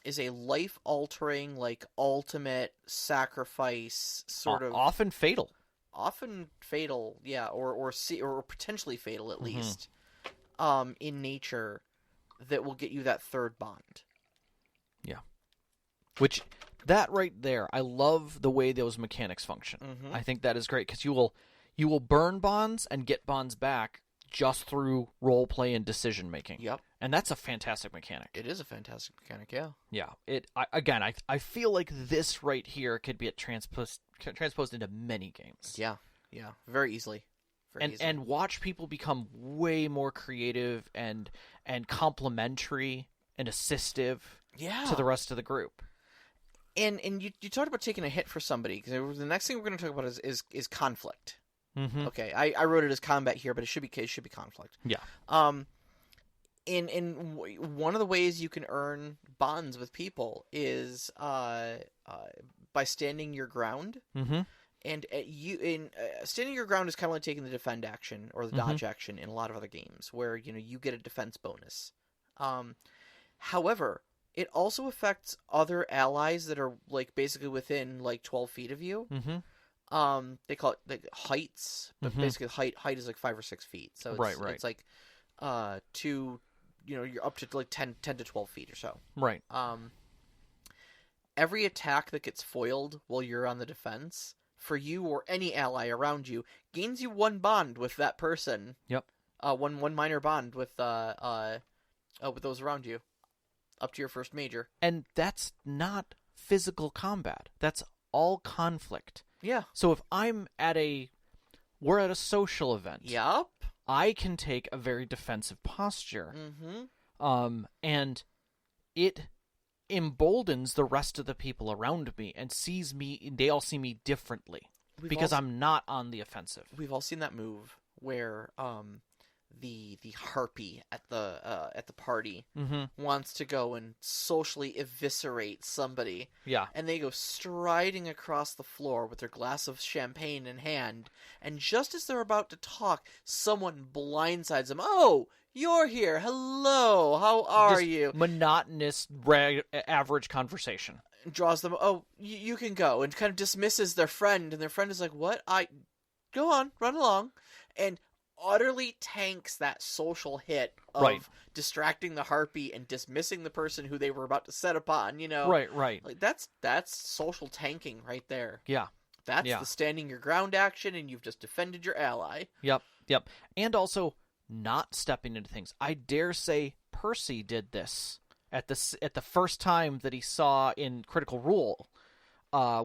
is a life-altering, like, ultimate sacrifice sort of... Often fatal. Often fatal, yeah, or potentially fatal at least, in nature, that will get you that third bond. Yeah. Which, that right there, I love the way those mechanics function. I think that is great, because you will burn bonds and get bonds back just through role play and decision making. Yep. And that's a fantastic mechanic. It is a fantastic mechanic, yeah. Yeah. I feel like this right here could be transposed into many games. Yeah. Yeah. Very easily. And watch people become way more creative and complimentary and assistive to the rest of the group. And you talked about taking a hit for somebody, because the next thing we're going to talk about is conflict. Okay, I wrote it as combat here, but it should be conflict. Yeah. In one of the ways you can earn bonds with people is by standing your ground. And standing your ground is kind of like taking the defend action or the dodge action in a lot of other games, where you get a defense bonus. However, it also affects other allies that are like basically within like 12 feet of you. They call it like heights, but basically height is like 5 or 6 feet. So it's, it's like you're up to like 10 to 12 feet or so. Right. Every attack that gets foiled while you're on the defense for you or any ally around you gains you one bond with that person. Yep. One minor bond with those around you, up to your first major. And that's not physical combat. That's all conflict. Yeah. So if we're at a social event. Yep. I can take a very defensive posture. And it emboldens the rest of the people around me and they all see me differently because I'm not on the offensive. We've all seen that move where the harpy at the party wants to go and socially eviscerate somebody. Yeah. And they go striding across the floor with their glass of champagne in hand, and just as they're about to talk, someone blindsides them. Oh, you're here. Hello. How are you? Monotonous, average conversation. Draws them. Oh, you can go, and kind of dismisses their friend, and their friend is like, "What? Go on, run along," and utterly tanks that social hit of distracting the harpy and dismissing the person who they were about to set upon. Right. Like that's social tanking right there. Yeah. That's the standing your ground action, and you've just defended your ally. Yep. And also not stepping into things. I dare say Percy did this at the first time that he saw in Critical Role,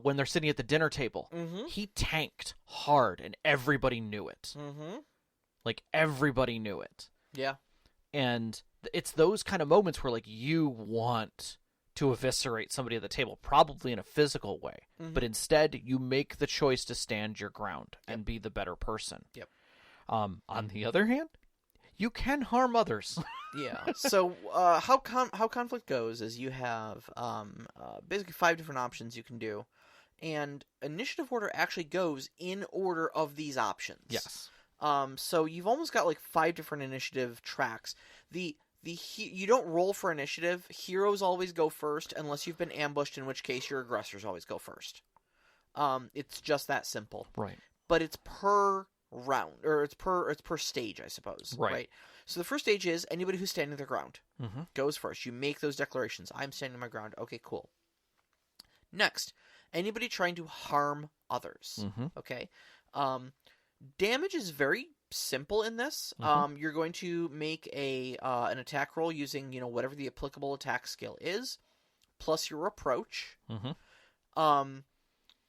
when they're sitting at the dinner table. Mm-hmm. He tanked hard, and everybody knew it. Mm-hmm. Like, everybody knew it. Yeah. And it's those kind of moments where, like, you want to eviscerate somebody at the table, probably in a physical way. Mm-hmm. But instead, you make the choice to stand your ground and be the better person. Yep. On the other hand, you can harm others. Yeah. So how conflict goes is you have basically 5 different options you can do, and initiative order actually goes in order of these options. Yes. So you've almost got like 5 different initiative tracks. You don't roll for initiative. Heroes always go first unless you've been ambushed, in which case your aggressors always go first. It's just that simple. Right. But it's per round, or it's per stage, I suppose. Right. So the first stage is anybody who's standing their ground Mm-hmm. goes first. You make those declarations. I'm standing my ground. Okay, cool. Next, anybody trying to harm others. Mm-hmm. Okay. Damage is very simple in this. Mm-hmm. You're going to make an attack roll using whatever the applicable attack skill is, plus your approach. Mm-hmm.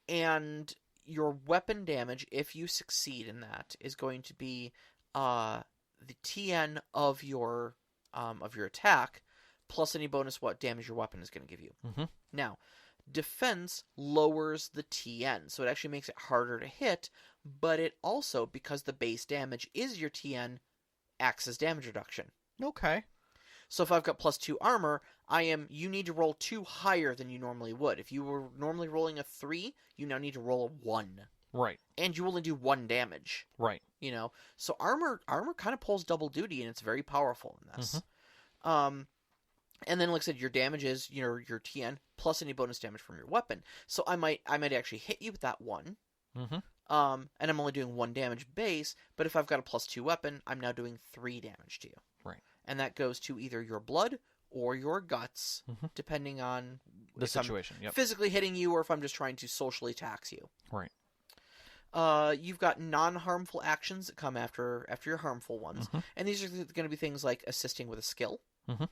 And your weapon damage, if you succeed in that, is going to be the TN of your attack, plus any bonus what damage your weapon is going to give you. Mm-hmm. Now, defense lowers the TN, so it actually makes it harder to hit, but it also, because the base damage is your TN, acts as damage reduction. Okay. So if I've got +2 armor, you need to roll 2 higher than you normally would. If you were normally rolling a 3, you now need to roll a 1. Right. And you only do 1 damage. Right. So armor kind of pulls double duty, and it's very powerful in this. Mm-hmm. And then, like I said, your damage is your TN plus any bonus damage from your weapon. So I might actually hit you with that 1. Mm-hmm. And I'm only doing 1 damage base, but if I've got a +2 weapon, I'm now doing 3 damage to you. Right. And that goes to either your blood or your guts, Mm-hmm. depending on The if situation. I'm Yep. physically hitting you or if I'm just trying to socially tax you. Right. You've got non-harmful actions that come after your harmful ones. Mm-hmm. And these are going to be things like assisting with a skill. Mm-hmm.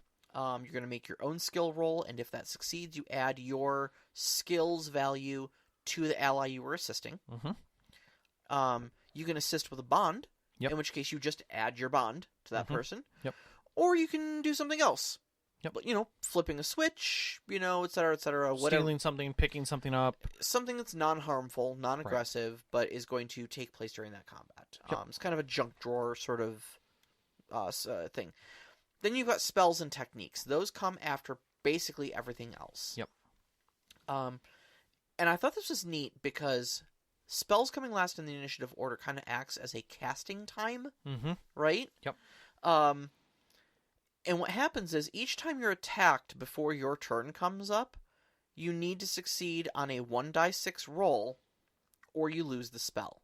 You're going to make your own skill roll, and if that succeeds, you add your skill's value to the ally you were assisting. Mm-hmm. You can assist with a bond, Yep. in which case you just add your bond to that Mm-hmm. person. Yep. Or you can do something else. Yep. But, flipping a switch, et cetera, whatever. Stealing something, picking something up. Something that's non-harmful, non-aggressive, but is going to take place during that combat. Yep. It's kind of a junk drawer sort of thing. Then you've got spells and techniques. Those come after basically everything else. Yep. And I thought this was neat because spells coming last in the initiative order kind of acts as a casting time, Mm-hmm. right? Yep. And what happens is each time you're attacked before your turn comes up, you need to succeed on a 1d6 roll, or you lose the spell.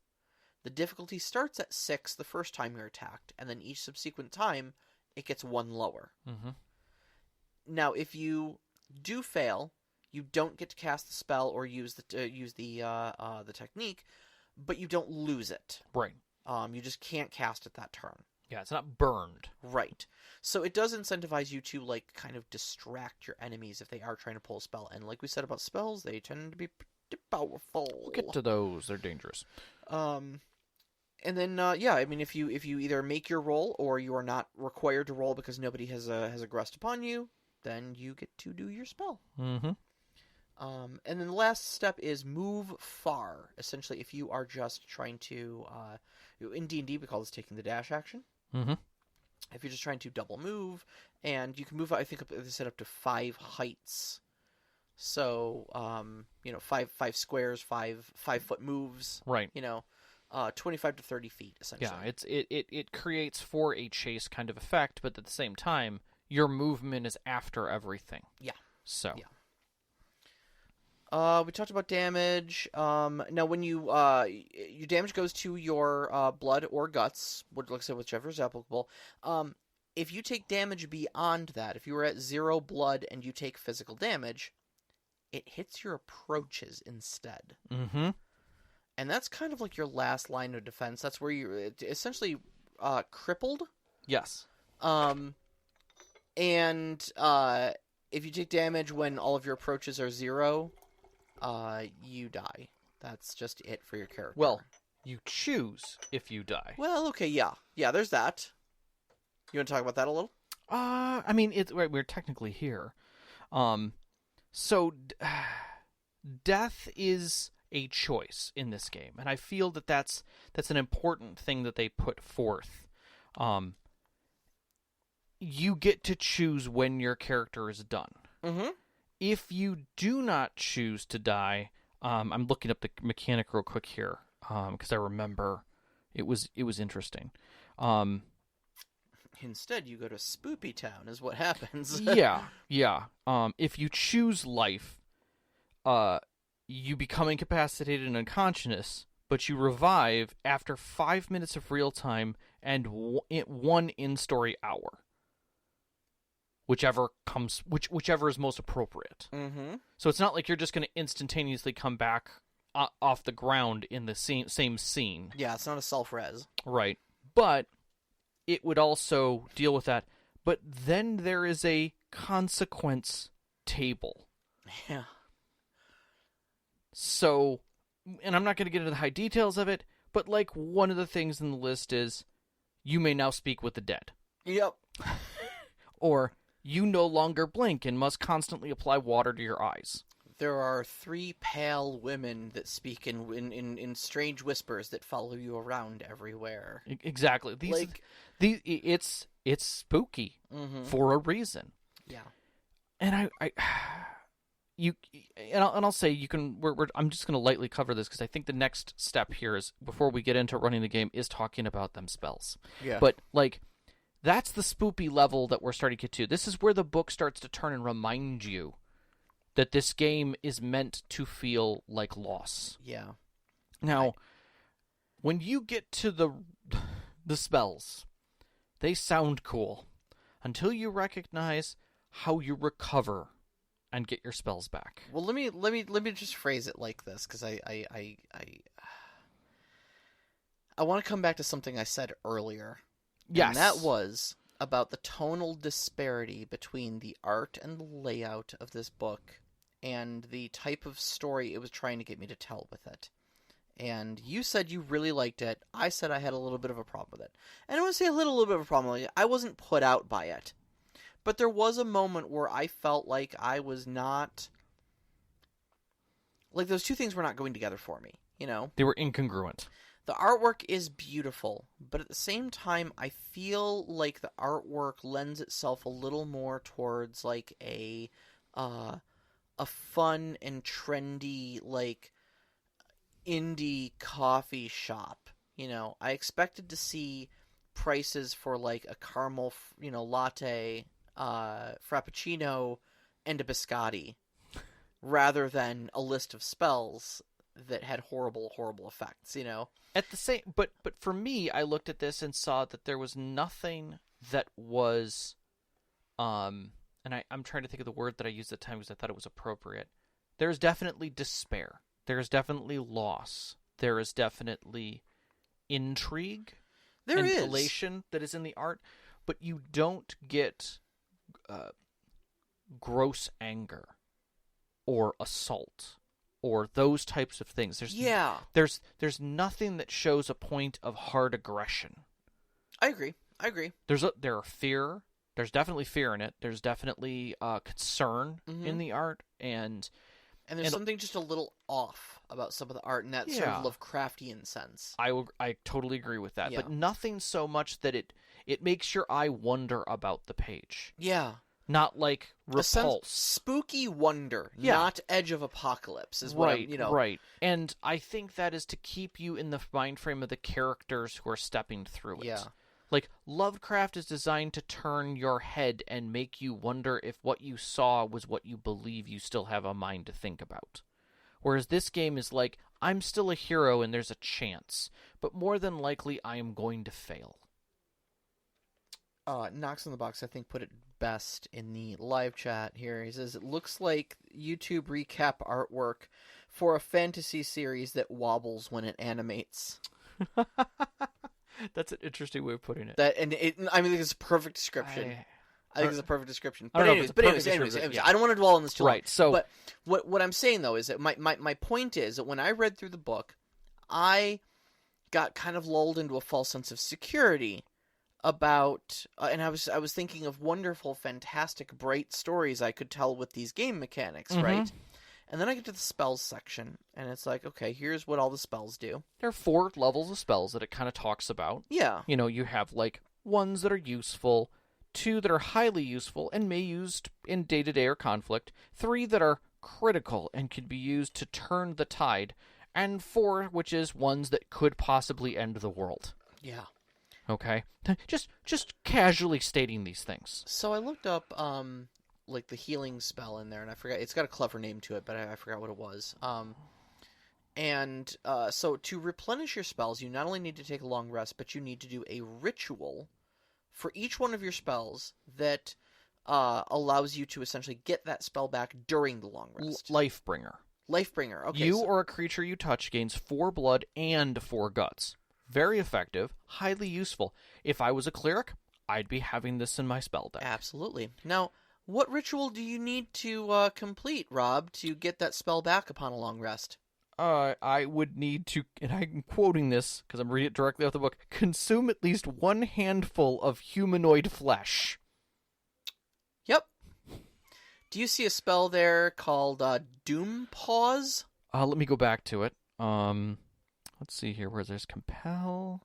The difficulty starts at 6 the first time you're attacked, and then each subsequent time, it gets 1 lower. Mm-hmm. Now, if you do fail, you don't get to cast the spell or use the technique, but you don't lose it. Right. You just can't cast it that turn. Yeah, it's not burned. Right. So it does incentivize you to, kind of distract your enemies if they are trying to pull a spell. And like we said about spells, they tend to be pretty powerful. We'll get to those. They're dangerous. And then, if you either make your roll or you are not required to roll because nobody has aggressed upon you, then you get to do your spell. Mm-hmm. And then the last step is move far. Essentially, if you are just trying to, in D&D we call this taking the dash action. Mm-hmm. If you're just trying to double move, and you can move, I think they set up to 5 heights. So, 5 squares, 5-foot moves. Right. 25 to 30 feet, essentially. Yeah, it creates for a chase kind of effect, but at the same time, your movement is after everything. Yeah. So. Yeah. We talked about damage. Now, when your damage goes to your blood or guts, like I said, whichever is applicable. If you take damage beyond that, if you were at 0 blood and you take physical damage, it hits your approaches instead. Mm-hmm. and that's kind of like your last line of defense. That's where you're essentially crippled. Yes. And if you take damage when all of your approaches are 0, you die. That's just it for your character. Well, you choose if you die. Well, okay, yeah. Yeah, there's that. You want to talk about that a little? I mean, we're technically here. So death is a choice in this game, and I feel that that's an important thing that they put forth. You get to choose when your character is done. Mm-hmm. If you do not choose to die, I'm looking up the mechanic real quick here because I remember it was interesting. Instead, you go to Spoopy Town, is what happens. yeah. If you choose life, you become incapacitated and unconscious, but you revive after 5 minutes of real time and one in-story hour. Whichever is most appropriate. Mm-hmm. So it's not like you're just going to instantaneously come back off the ground in the same scene. Yeah, it's not a self-res. Right. But it would also deal with that. But then there is a consequence table. Yeah. So, and I'm not going to get into the high details of it, but like one of the things in the list is you may now speak with the dead. Yep. Or you no longer blink and must constantly apply water to your eyes. There are 3 pale women that speak in strange whispers that follow you around everywhere. Exactly. It's spooky for a reason. Yeah. And I'll say you can. I'm just going to lightly cover this because I think the next step here is before we get into running the game is talking about them spells. Yeah. But like. That's the spoopy level that we're starting to get to. This is where the book starts to turn and remind you that this game is meant to feel like loss. Yeah. Now, when you get to the spells, they sound cool until you recognize how you recover and get your spells back. Well, let me just phrase it like this because I want to come back to something I said earlier. Yes. And that was about the tonal disparity between the art and the layout of this book and the type of story it was trying to get me to tell with it. And you said you really liked it. I said I had a little bit of a problem with it. And I want to say a little bit of a problem with it. I wasn't put out by it. But there was a moment where I felt like I was not... Like, those two things were not going together for me, you know? They were incongruent. The artwork is beautiful, but at the same time, I feel like the artwork lends itself a little more towards like a fun and trendy like indie coffee shop. You know, I expected to see prices for like a caramel, latte, frappuccino, and a biscotti, rather than a list of spells that had horrible effects, you know? At the same, but for me, I looked at this and saw that there was nothing that was, and I'm trying to think of the word that I used at the time because I thought it was appropriate. There's definitely despair. There is definitely loss. There is definitely intrigue. There is elation that is in the art, but you don't get gross anger or assault. Or those types of things. There's nothing that shows a point of hard aggression. I agree. There's definitely fear in it. There's definitely concern in the art, and there's something just a little off about some of the art in that sort of Lovecraftian sense. I totally agree with that, yeah. But nothing so much that it makes your eye wonder about the page. Yeah. Not like repulse. Spooky wonder, not edge of apocalypse is what Right. And I think that is to keep you in the mind frame of the characters who are stepping through it. Yeah. Like, Lovecraft is designed to turn your head and make you wonder if what you saw was what you believe you still have a mind to think about. Whereas this game is like, I'm still a hero and there's a chance, but more than likely I am going to fail. Knox in the Box, I think, put it best in the live chat here. He says, it looks like YouTube recap artwork for a fantasy series that wobbles when it animates. That's an interesting way of putting it. I think it's a perfect description. I think it's a perfect description. But anyways, yeah. I don't want to dwell on this too long. Right. So, but what I'm saying though is that my point is that when I read through the book, I got kind of lulled into a false sense of security about, and I was thinking of wonderful, fantastic, bright stories I could tell with these game mechanics, right? And then I get to the spells section, and it's like, okay, here's what all the spells do. There are 4 levels of spells that it kind of talks about. Yeah. You know, you have, like, ones that are useful, 2 that are highly useful and may be used in day-to-day or conflict, 3 that are critical and could be used to turn the tide, and 4, which is ones that could possibly end the world. Yeah. Okay? Just casually stating these things. So I looked up, like, the healing spell in there, and I forgot, it's got a clever name to it, but I forgot what it was. So to replenish your spells, you not only need to take a long rest, but you need to do a ritual for each one of your spells that allows you to essentially get that spell back during the long rest. Lifebringer. Lifebringer, okay. You or a creature you touch gains 4 blood and 4 guts. Very effective, highly useful. If I was a cleric, I'd be having this in my spell deck. Absolutely. Now, what ritual do you need to complete, Rob, to get that spell back upon a long rest? I would need to, and I'm quoting this because I'm reading it directly off the book, consume at least 1 handful of humanoid flesh. Yep. Do you see a spell there called Doom Pause? Let me go back to it. Let's see here. Where there's compel.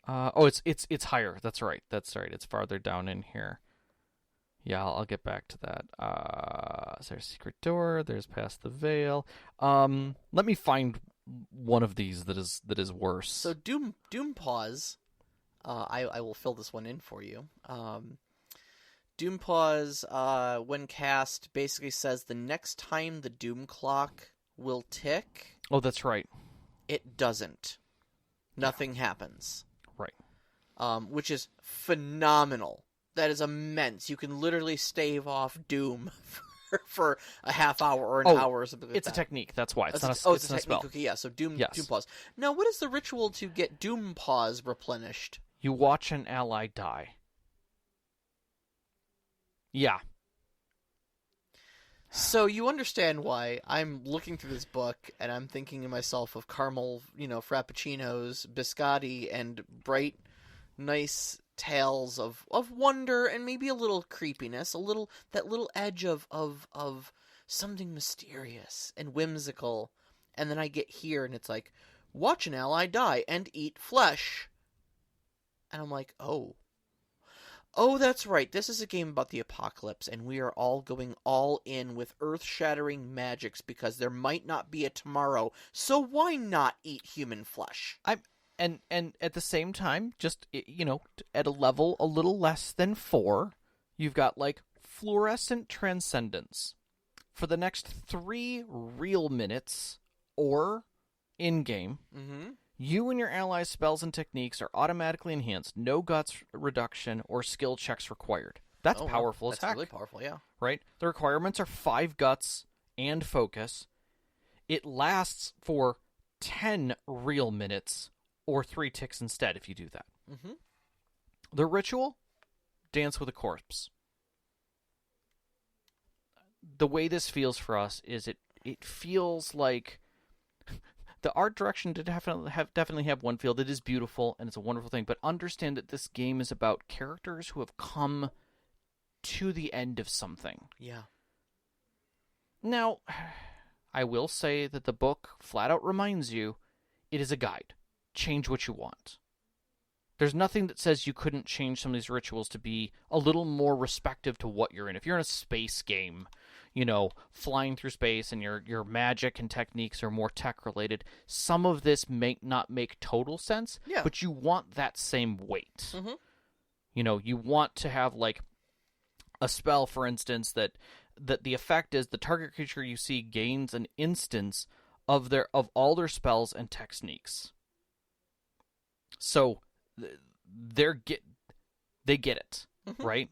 It's higher. That's right. It's farther down in here. Yeah, I'll get back to that. There's secret door. There's past the veil. Let me find one of these that is worse. So Doom Pause. I will fill this one in for you. Doom Pause, when cast, basically says the next time the Doom Clock will tick. Oh, that's right. It doesn't. Nothing happens. Right. Which is phenomenal. That is immense. You can literally stave off Doom for a half hour or an hour or something like that. It's a technique. That's why. It's not a technique. spell. Okay, yeah, so Doom Pause. Now, what is the ritual to get Doom Pause replenished? You watch an ally die. Yeah. So you understand why I'm looking through this book and I'm thinking to myself of caramel, frappuccinos, biscotti, and bright, nice tales of wonder and maybe a little creepiness, that little edge of something mysterious and whimsical. And then I get here and it's like, watch an ally die and eat flesh. And I'm like, oh, that's right. This is a game about the apocalypse, and we are all going all in with earth-shattering magics because there might not be a tomorrow. So why not eat human flesh? And at the same time, just at a level a little less than 4, you've got like fluorescent transcendence for the next 3 real minutes or in game. Mm-hmm. You and your allies' spells and techniques are automatically enhanced. No guts reduction or skill checks required. That's powerful as heck. That's really powerful, yeah. Right? The requirements are 5 guts and focus. It lasts for 10 real minutes or 3 ticks instead if you do that. Mm-hmm. The ritual, dance with a corpse. The way this feels for us is it feels like the art direction did definitely have one feel that is beautiful and it's a wonderful thing, but understand that this game is about characters who have come to the end of something. Yeah. Now, I will say that the book flat out reminds you it is a guide. Change what you want. There's nothing that says you couldn't change some of these rituals to be a little more respective to what you're in. If you're in a space game, flying through space and your magic and techniques are more tech-related, some of this may not make total sense, but you want that same weight. Mm-hmm. You want to have, like, a spell, for instance, that the effect is the target creature you see gains an instance of all their spells and techniques. So they get it, mm-hmm. right?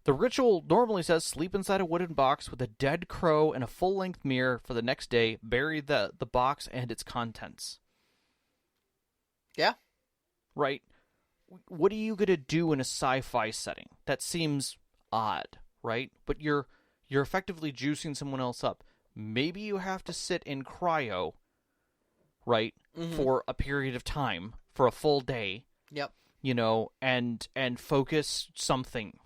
The ritual normally says sleep inside a wooden box with a dead crow and a full-length mirror for the next day. Bury the box and its contents. Yeah. Right? What are you going to do in a sci-fi setting? That seems odd, right? But you're effectively juicing someone else up. Maybe you have to sit in cryo, right, for a period of time, for a full day. Yep. You know, and focus something.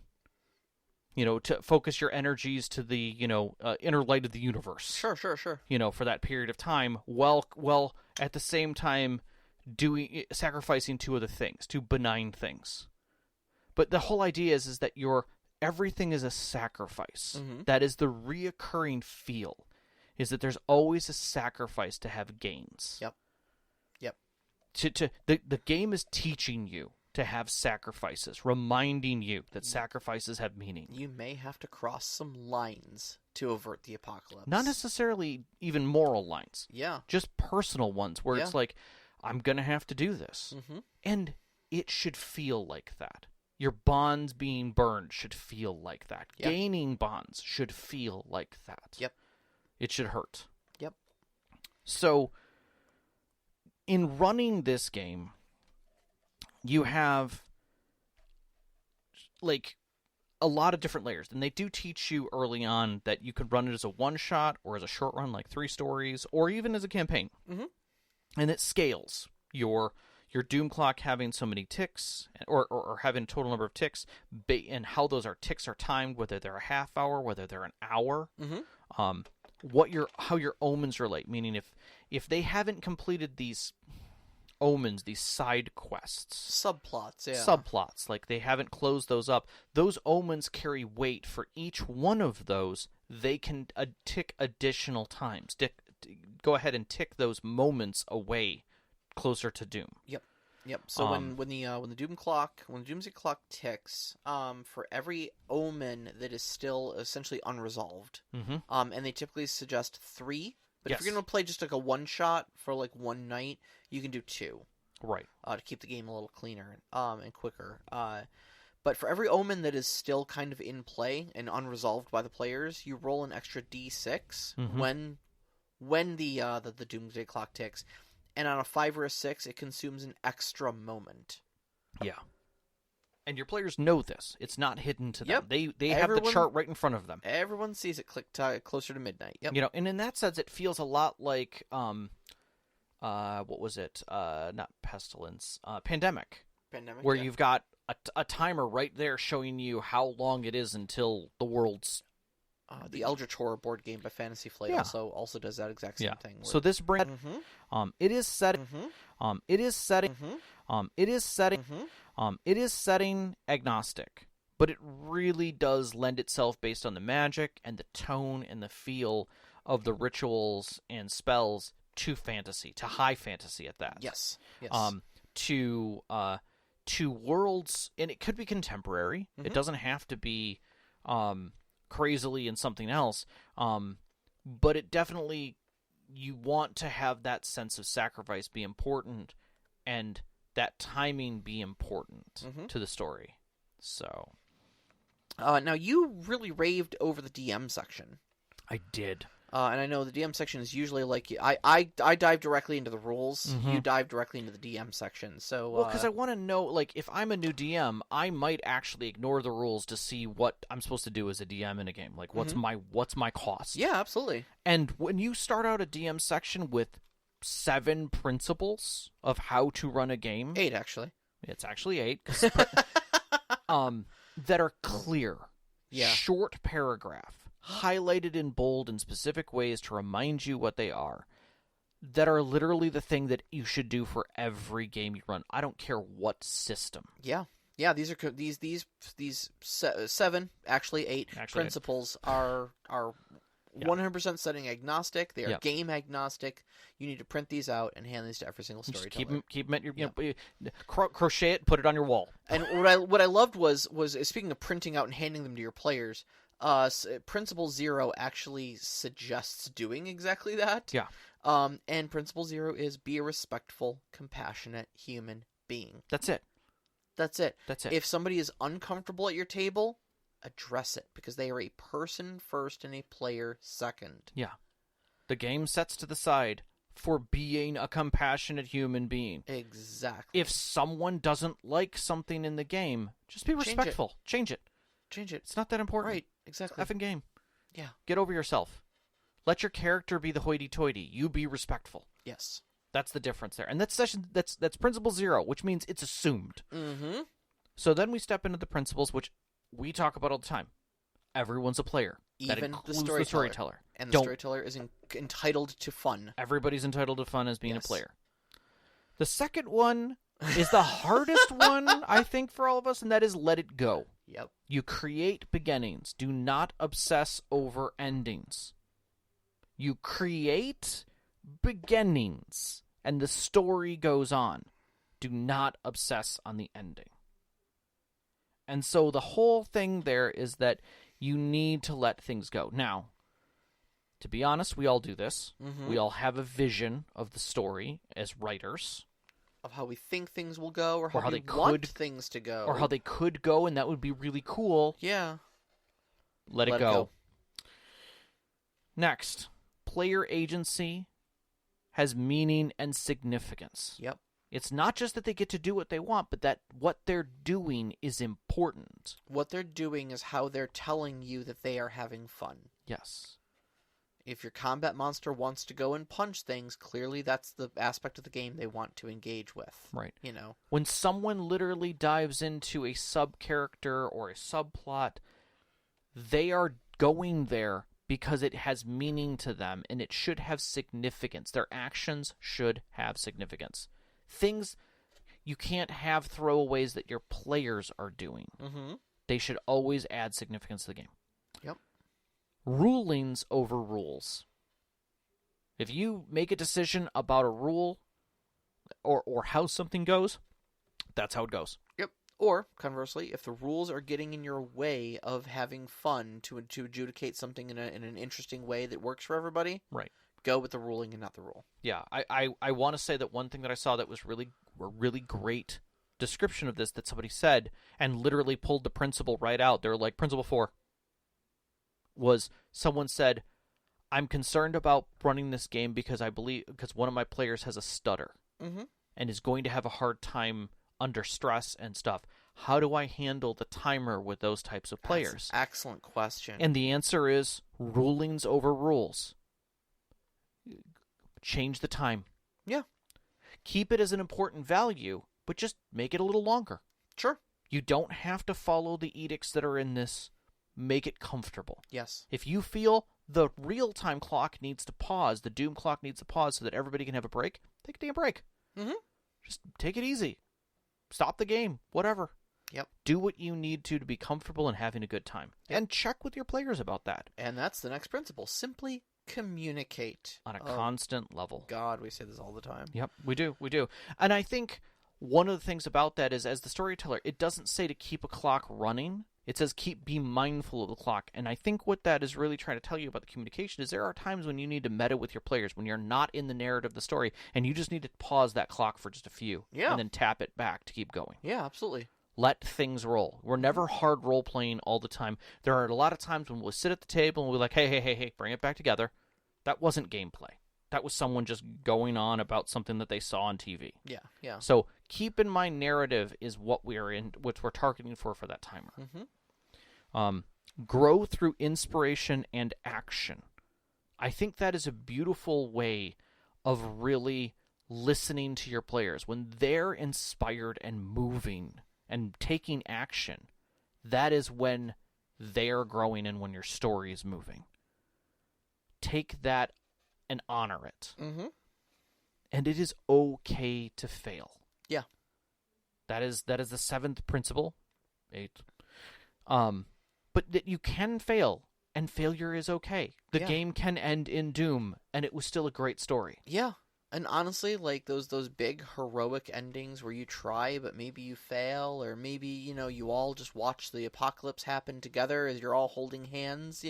You know, to focus your energies to the, you know, inner light of the universe. Sure. You know, for that period of time, while at the same time sacrificing two benign things. But the whole idea is that everything is a sacrifice. Mm-hmm. That is the reoccurring feel, is that there's always a sacrifice to have gains. Yep. The game is teaching you to have sacrifices, reminding you that sacrifices have meaning. You may have to cross some lines to avert the apocalypse. Not necessarily even moral lines. Yeah. Just personal ones where it's like, I'm going to have to do this. Mm-hmm. And it should feel like that. Your bonds being burned should feel like that. Yep. Gaining bonds should feel like that. Yep. It should hurt. Yep. So, in running this game, you have, like, a lot of different layers. And they do teach you early on that you could run it as a one-shot or as a short run, like 3 stories, or even as a campaign. Mm-hmm. And it scales. Your Doom Clock having so many ticks, or having a total number of ticks, and how those ticks are timed, whether they're a half hour, whether they're an hour. Mm-hmm. How your omens relate, meaning if they haven't completed these omens, these side quests, subplots, like they haven't closed those up, those omens carry weight. For each one of those, they can tick additional times. Go ahead and tick those moments away closer to Doom. Yep. So when the Doomsday Clock ticks, for every omen that is still essentially unresolved, and they typically suggest 3. But if you're going to play just like a one-shot for like one night, you can do 2. Right. To keep the game a little cleaner and quicker. But for every omen that is still kind of in play and unresolved by the players, you roll an extra D6 when the Doomsday Clock ticks. And on a 5 or a 6, it consumes an extra moment. Yeah. And your players know this. It's not hidden to them. Yep. They have the chart right in front of them. Everyone sees it closer to midnight. Yep. You know, and in that sense, it feels a lot like, what was it? Not Pestilence. Pandemic. Where you've got a timer right there showing you how long it is until the world's... the Eldritch Horror board game by Fantasy Flight also does that exact same thing. So this brings... It is setting... It is setting agnostic, but it really does lend itself, based on the magic and the tone and the feel of the rituals and spells, to fantasy, to high fantasy at that. Yes. To worlds, and it could be contemporary. It doesn't have to be crazily in something else, but it definitely, you want to have that sense of sacrifice be important, and that timing be important to the story. So, now you really raved over the DM section. I did. And I know the DM section is usually like, I dive directly into the rules. You dive directly into the DM section. So, well, because I want to know, like, if I'm a new DM, I might actually ignore the rules to see what I'm supposed to do as a DM in a game. Like, what's my cost? Yeah, absolutely. And when you start out a DM section with 7 principles of how to run a game, 8 actually. It's actually 8. That are clear, short paragraph, highlighted in bold in specific ways to remind you what they are, that are literally the thing that you should do for every game you run. I don't care what system. Yeah, these are these 7, actually 8 principles are 100% setting agnostic. They are game agnostic. You need to print these out and hand these to every single storyteller. Keep them at your crochet it, put it on your wall. And what I loved was speaking of printing out and handing them to your players. Principle 0 actually suggests doing exactly that. Yeah. And Principle 0 is be a respectful, compassionate human being. That's it. If somebody is uncomfortable at your table, address it, because they are a person first and a player second. Yeah. The game sets to the side for being a compassionate human being. Exactly. If someone doesn't like something in the game, just be respectful. Change it. It's not that important. Right, exactly. It's an effing game. Yeah. Get over yourself. Let your character be the hoity-toity. You be respectful. Yes. That's the difference there. And that's principle 0, which means it's assumed. Mm-hmm. So then we step into the principles, which we talk about all the time. Everyone's a player. Even that includes the storyteller. And the storyteller is entitled to fun. Everybody's entitled to fun as being a player. The second one is the hardest one, I think, for all of us, and that is let it go. Yep. You create beginnings. Do not obsess over endings. You create beginnings, and the story goes on. Do not obsess on the ending. And so the whole thing there is that you need to let things go. Now, to be honest, we all do this. Mm-hmm. We all have a vision of the story as writers. Of how we think things will go, or how they want things to go. Or how they could go, and that would be really cool. Yeah. Let it go. Next, player agency has meaning and significance. Yep. It's not just that they get to do what they want, but that what they're doing is important. What they're doing is how they're telling you that they are having fun. Yes. If your combat monster wants to go and punch things, clearly that's the aspect of the game they want to engage with. Right. You know. When someone literally dives into a sub-character or a subplot, they are going there because it has meaning to them, and it should have significance. Their actions should have significance. Things you can't have throwaways that your players are doing. Mm-hmm. They should always add significance to the game. Yep. Rulings over rules. If you make a decision about a rule or how something goes, that's how it goes. Yep. Or, conversely, if the rules are getting in your way of having fun to adjudicate something in an interesting way that works for everybody, right, go with the ruling and not the rule. Yeah, I want to say that one thing that I saw that was a really great description of this that somebody said and literally pulled the principle right out. They were like, Principle 4 was someone said, I'm concerned about running this game because one of my players has a stutter and is going to have a hard time under stress and stuff. How do I handle the timer with those types of players? That's an excellent question. And the answer is rulings over rules. Change the time. Yeah. Keep it as an important value, but just make it a little longer. Sure. You don't have to follow the edicts that are in this. Make it comfortable. Yes. If you feel the real-time clock needs to pause, the Doom clock needs to pause so that everybody can have a break, take a damn break. Mm-hmm. Just take it easy. Stop the game. Whatever. Yep. Do what you need to be comfortable and having a good time. Yep. And check with your players about that. And that's the next principle. Simply communicate. On a constant level. God, we say this all the time. Yep, we do. And I think one of the things about that is, as the storyteller, it doesn't say to keep a clock running. It says be mindful of the clock. And I think what that is really trying to tell you about the communication is there are times when you need to meta with your players, when you're not in the narrative of the story, and you just need to pause that clock for just a few. Yeah. And then tap it back to keep going. Yeah, absolutely. Let things roll. We're never hard role-playing all the time. There are a lot of times when we'll sit at the table and we're like, hey, bring it back together. That wasn't gameplay. That was someone just going on about something that they saw on TV. Yeah. So keep in mind narrative is what we're targeting for that timer. Mm-hmm. Grow through inspiration and action. I think that is a beautiful way of really listening to your players. When they're inspired and moving and taking action, that is when they're growing and when your story is moving. Take that and honor it. Mm-hmm. And it is okay to fail. Yeah. That is the 7th principle. 8th. But that you can fail, and failure is okay. The game can end in doom, and it was still a great story. Yeah. And honestly, like those big heroic endings where you try, but maybe you fail, or maybe, you all just watch the apocalypse happen together as you're all holding hands,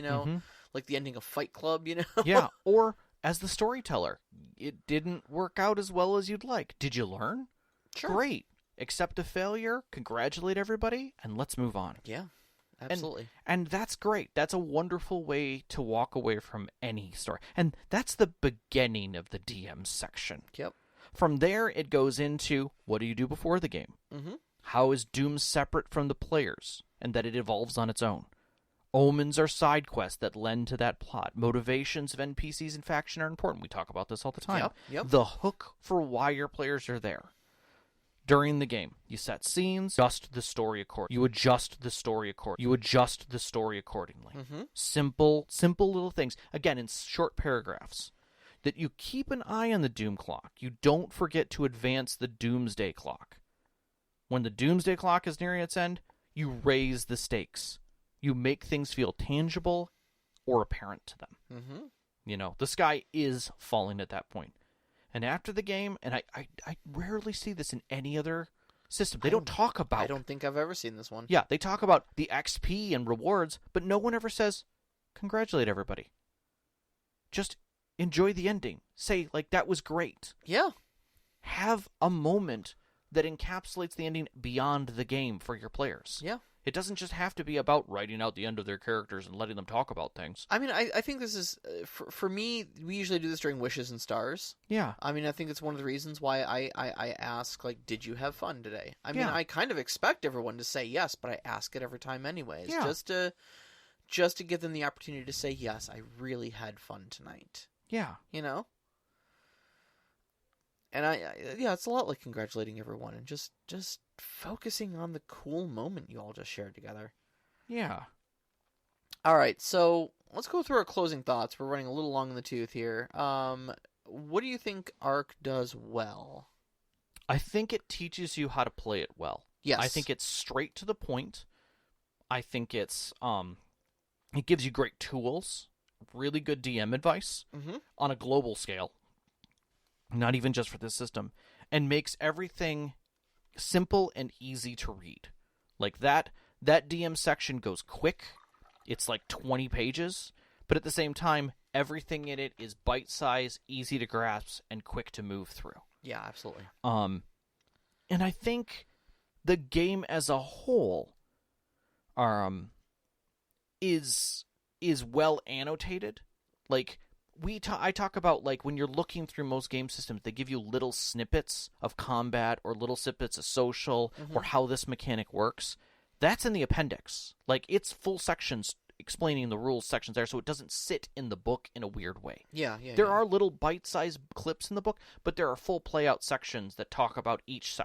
like the ending of Fight Club, Yeah, or as the storyteller, it didn't work out as well as you'd like. Did you learn? Sure. Great. Accept a failure, congratulate everybody, and let's move on. Yeah, absolutely. And that's great. That's a wonderful way to walk away from any story. And that's the beginning of the DM section. Yep. From there, it goes into, what do you do before the game? Mm-hmm. How is Doom separate from the players, and that it evolves on its own? Omens are side quests that lend to that plot. Motivations of NPCs and faction are important. We talk about this all the time. Yep. The hook for why your players are there. During the game, you set scenes, adjust the story accordingly. You adjust the story accordingly. Mm-hmm. Simple little things. Again, in short paragraphs. That you keep an eye on the Doom Clock. You don't forget to advance the Doomsday Clock. When the Doomsday Clock is nearing its end, you raise the stakes. You make things feel tangible or apparent to them. Mm-hmm. The sky is falling at that point. And after the game, and I rarely see this in any other system. They don't talk about... I don't think I've ever seen this one. Yeah, they talk about the XP and rewards, but no one ever says, congratulate everybody. Just enjoy the ending. Say, that was great. Yeah. Have a moment that encapsulates the ending beyond the game for your players. Yeah. It doesn't just have to be about writing out the end of their characters and letting them talk about things. I mean, I think this is, for me, we usually do this during Wishes and Stars. Yeah. I mean, I think it's one of the reasons why I ask, did you have fun today? I mean, Yeah. I kind of expect everyone to say yes, but I ask it every time anyways. Yeah. Just to give them the opportunity to say, yes, I really had fun tonight. Yeah. And it's a lot like congratulating everyone and just focusing on the cool moment you all just shared together. Yeah. All right, so let's go through our closing thoughts. We're running a little long in the tooth here. What do you think Ark does well? I think it teaches you how to play it well. Yes. I think it's straight to the point. I think it's it gives you great tools, really good DM advice on a global scale. Not even just for this system, and makes everything simple and easy to read. That DM section goes quick. It's 20 pages, but at the same time, everything in it is bite-sized, easy to grasp, and quick to move through. Yeah, absolutely. And I think the game as a whole is well annotated. I talk about when you're looking through most game systems, they give you little snippets of combat or little snippets of social or how this mechanic works. That's in the appendix. It's full sections explaining the rules sections there, so it doesn't sit in the book in a weird way. Yeah. There are little bite-sized clips in the book, but there are full play-out sections that talk about each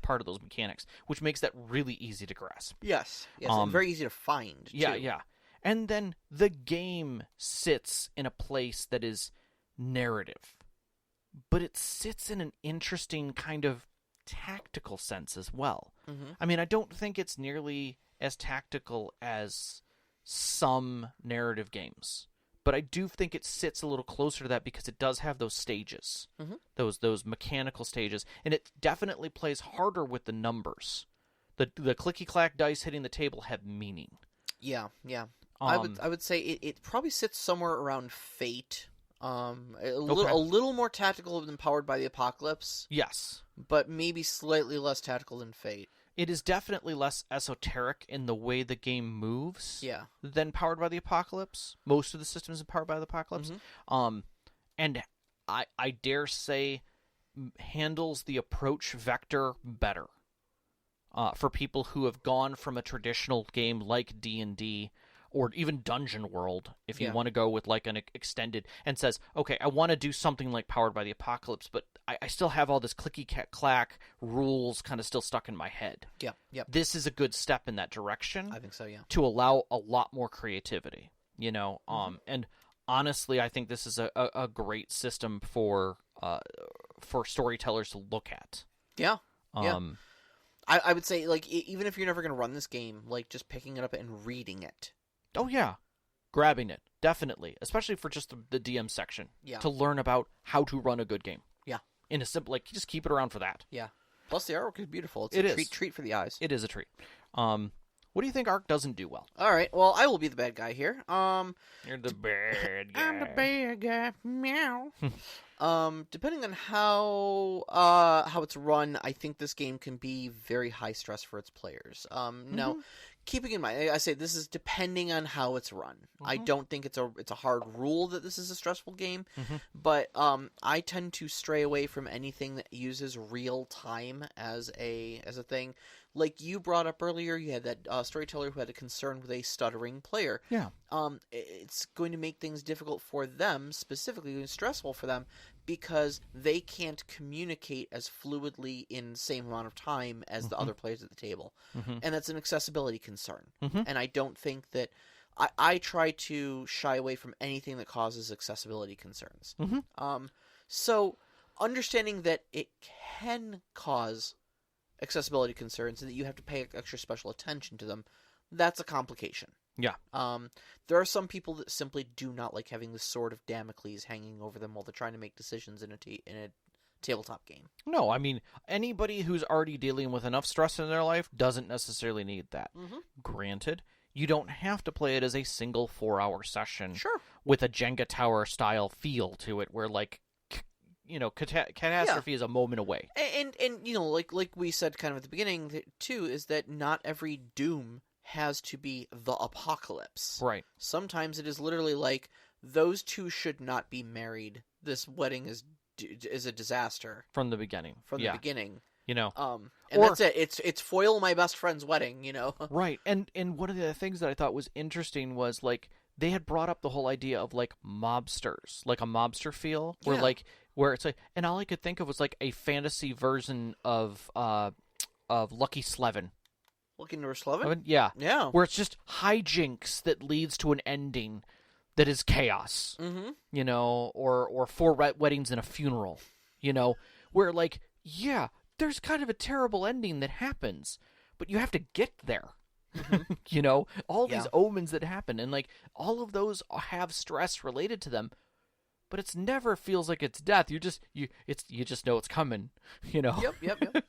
part of those mechanics, which makes that really easy to grasp. Yes, and very easy to find, too. Yeah. And then the game sits in a place that is narrative, but it sits in an interesting kind of tactical sense as well. I mean, I don't think it's nearly as tactical as some narrative games, but I do think it sits a little closer to that because it does have those stages, those mechanical stages, and it definitely plays harder with the numbers. The clicky-clack dice hitting the table have meaning. Yeah. I would say it probably sits somewhere around Fate. A little more tactical than Powered by the Apocalypse. Yes. But maybe slightly less tactical than Fate. It is definitely less esoteric in the way the game moves than Powered by the Apocalypse. Most of the systems in Powered by the Apocalypse. And I dare say handles the approach vector better. For people who have gone from a traditional game like D&D or even Dungeon World, if you want to go with an extended, and says, okay, I want to do something like Powered by the Apocalypse, but I still have all this clicky-clack rules kind of still stuck in my head. Yeah. This is a good step in that direction. I think so, yeah. To allow a lot more creativity, and honestly, I think this is a great system for storytellers to look at. Yeah. I would say, even if you're never going to run this game, just picking it up and reading it. Oh, yeah. Grabbing it, definitely. Especially for just the DM section. Yeah. To learn about how to run a good game. Yeah. In a simple, just keep it around for that. Yeah. Plus, the artwork is beautiful. It's a treat for the eyes. It is a treat. What do you think Ark doesn't do well? All right. Well, I will be the bad guy here. You're the bad guy. I'm the bad guy. Meow. Depending on how it's run, I think this game can be very high stress for its players. Now, keeping in mind, I say this is depending on how it's run. I don't think it's a hard rule that this is a stressful game, but I tend to stray away from anything that uses real time as a thing. Like you brought up earlier, you had that storyteller who had a concern with a stuttering player. Yeah. It's going to make things difficult for them, specifically and stressful for them, because they can't communicate as fluidly in the same amount of time as the other players at the table. And that's an accessibility concern. And I don't think that... I try to shy away from anything that causes accessibility concerns. So, understanding that it can cause accessibility concerns and that you have to pay extra special attention to them, that's a complication. Yeah. There are some people that simply do not like having the sword of Damocles hanging over them while they're trying to make decisions in a tabletop game. No, I mean, anybody who's already dealing with enough stress in their life doesn't necessarily need that. Granted, you don't have to play it as a single 4-hour session with a Jenga tower style feel to it where, like, you know, catastrophe is a moment away. And you know, like we said kind of at the beginning, too, is that not every Doom has to be the apocalypse. Right. Sometimes it is literally like, those two should not be married. This wedding is a disaster. From the beginning. From the beginning. You know. And that's it. It's foil my best friend's wedding, you know. Right. And one of the things that I thought was interesting was, like, they had brought up the whole idea of, like, mobsters, like a mobster feel, where like, where it's like, and all I could think of was like a fantasy version of Lucky Slevin. Lucky number Slevin? Yeah. Yeah. Where it's just hijinks that leads to an ending that is chaos. You know, or 4 weddings and a funeral. You know, where, like, yeah, there's kind of a terrible ending that happens, but you have to get there. You know, all these omens that happen, and like all of those have stress related to them, but it's never feels like it's death. You just know it's coming. You know. Yep.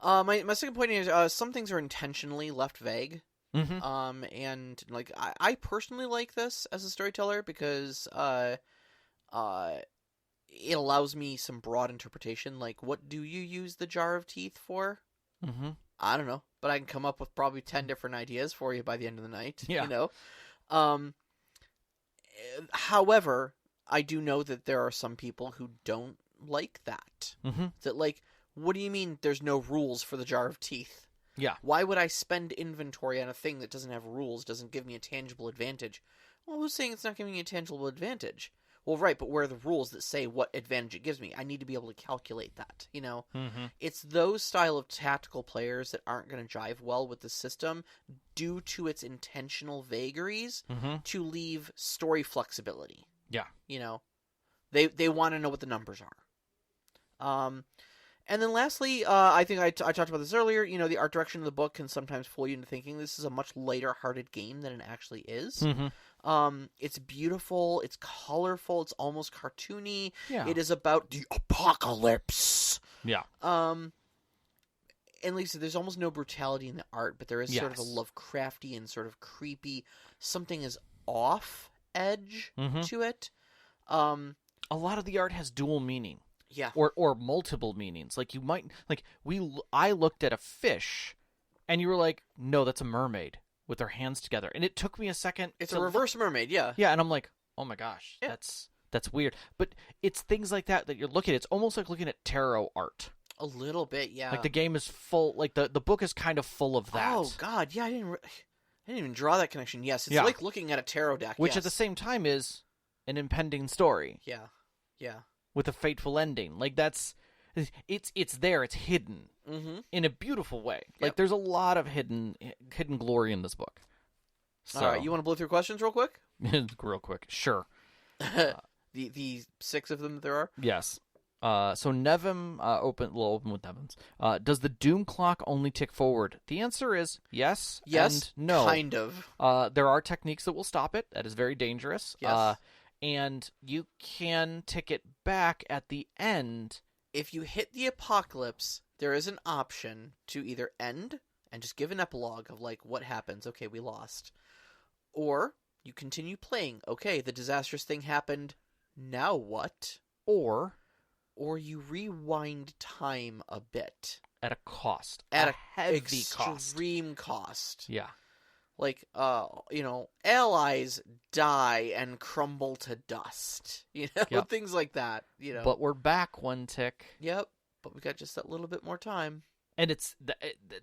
My second point is some things are intentionally left vague. And like I personally like this as a storyteller because it allows me some broad interpretation. Like, what do you use the jar of teeth for? I don't know, but I can come up with probably 10 different ideas for you by the end of the night. Yeah. You know? However, I do know that there are some people who don't like that. That, like, what do you mean there's no rules for the jar of teeth? Yeah. Why would I spend inventory on a thing that doesn't have rules, doesn't give me a tangible advantage? Well, who's saying it's not giving me a tangible advantage? Well, right, but where are the rules that say what advantage it gives me? I need to be able to calculate that, you know? It's those style of tactical players that aren't going to jive well with the system due to its intentional vagaries to leave story flexibility. Yeah. You know? They want to know what the numbers are. And then lastly, I think I talked about this earlier, you know, the art direction of the book can sometimes fool you into thinking this is a much lighter-hearted game than it actually is. It's beautiful, it's colorful, it's almost cartoony. Yeah. It is about the apocalypse. Yeah. And Lisa, there's almost no brutality in the art, but there is sort of a Lovecrafty and sort of creepy, something is off edge to it. A lot of the art has dual meaning. Yeah. Or multiple meanings. Like, you might, like, I looked at a fish, and you were like, no, that's a mermaid with their hands together. And it took me a second. It's a reverse mermaid, yeah. Yeah, and I'm like, oh my gosh, that's weird. But it's things like that you're looking at. It's almost like looking at tarot art. A little bit, yeah. Like, the game is full, like, the book is kind of full of that. Oh, God, yeah, I didn't even draw that connection. Yes, it's like looking at a tarot deck, which at the same time is an impending story. Yeah. With a fateful ending. Like, it's there, it's hidden in a beautiful way. Like, there's a lot of hidden glory in this book. So, all right, you want to blow through questions real quick? Real quick, sure. The 6 of them that there are? Yes. So Nevim, we'll open with Nevin's. Does the Doom clock only tick forward? The answer is yes and no. Kind of. There are techniques that will stop it. That is very dangerous. Yes. And you can tick it back at the end. If you hit the apocalypse, there is an option to either end and just give an epilogue of, like, what happens. Okay, we lost. Or you continue playing. Okay, the disastrous thing happened. Now what? Or you rewind time a bit. At a cost. At a heavy extreme cost. Yeah. like, allies die and crumble to dust, Yep. things like that, But we're back one tick. Yep, but we got just that little bit more time. And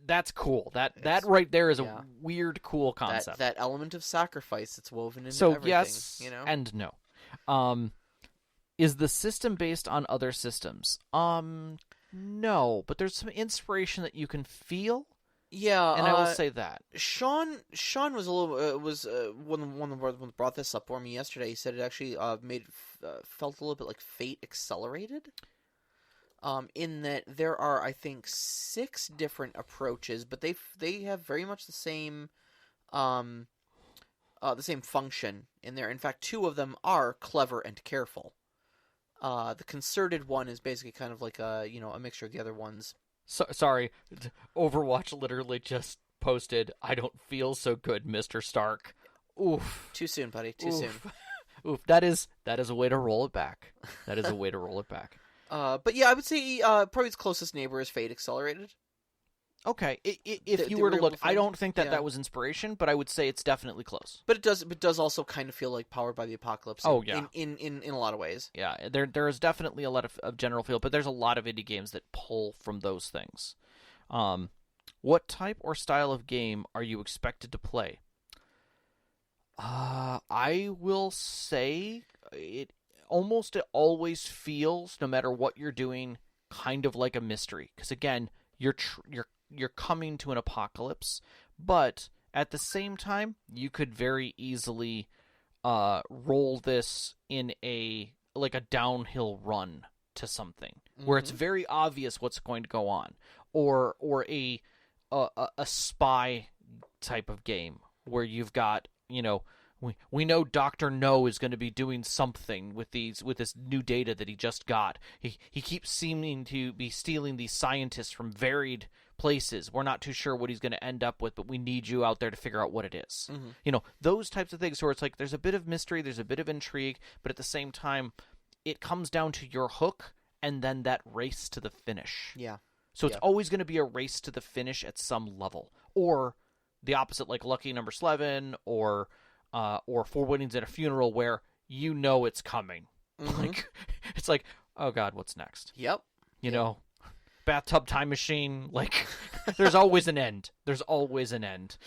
that's cool. That right there is yeah. a weird, cool concept. That element of sacrifice that's woven into so everything. Yes and no. Is the system based on other systems? No, but there's some inspiration that you can feel. Yeah, and I will say that Sean was a little one of the brought this up for me yesterday. He said it actually felt a little bit like Fate accelerated. In that there are, I think, 6 different approaches, but they have very much the same function in there. In fact, 2 of them are clever and careful. The concerted one is basically kind of like a mixture of the other ones. Sorry, Overwatch literally just posted, "I don't feel so good, Mr. Stark." Oof. Too soon, buddy. Too soon. Oof. That is a way to roll it back. That is a way to roll it back. But yeah, I would say probably its closest neighbor is Fate Accelerated. Okay, if you were to look, I don't think that was inspiration, but I would say it's definitely close. But it does also kind of feel like Powered by the Apocalypse. In a lot of ways. Yeah, there is definitely a lot of general feel, but there's a lot of indie games that pull from those things. What type or style of game are you expected to play? I will say it almost always feels, no matter what you're doing, kind of like a mystery. Because again, you're coming to an apocalypse, but at the same time, you could very easily roll this in a downhill run to something where it's very obvious what's going to go on, or a spy type of game where you've got we know Dr. No is going to be doing something with this new data that he just got. He keeps seeming to be stealing these scientists from varied places. We're not too sure what he's going to end up with, but we need you out there to figure out what it is. Those types of things where it's like there's a bit of mystery, there's a bit of intrigue, but at the same time, it comes down to your hook and then that race to the finish. Yeah. So it's always going to be a race to the finish at some level. Or the opposite, like Lucky Number 11 or Four Weddings at a Funeral, where it's coming. Like it's like, oh god, what's next? Yep. You know, Bathtub Time Machine. Like, there's always an end. There's always an end.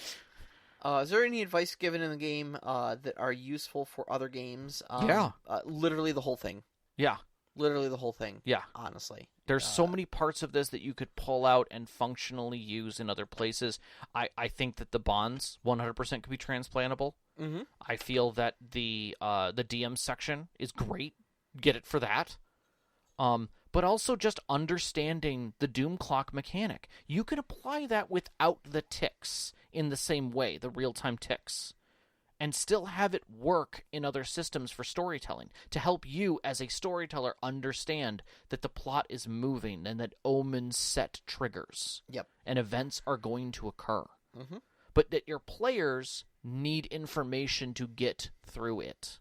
Is there any advice given in the game that are useful for other games? Yeah. Literally the whole thing. Yeah. Literally the whole thing. Yeah. Honestly. There's so many parts of this that you could pull out and functionally use in other places. I think that the bonds 100% could be transplantable. Mm-hmm. I feel that the DM section is great. Get it for that. But also just understanding the Doom Clock mechanic. You can apply that without the ticks in the same way, the real-time ticks, and still have it work in other systems for storytelling, to help you as a storyteller understand that the plot is moving and that omens set triggers. Yep. And events are going to occur. Mm-hmm. But that your players need information to get through it,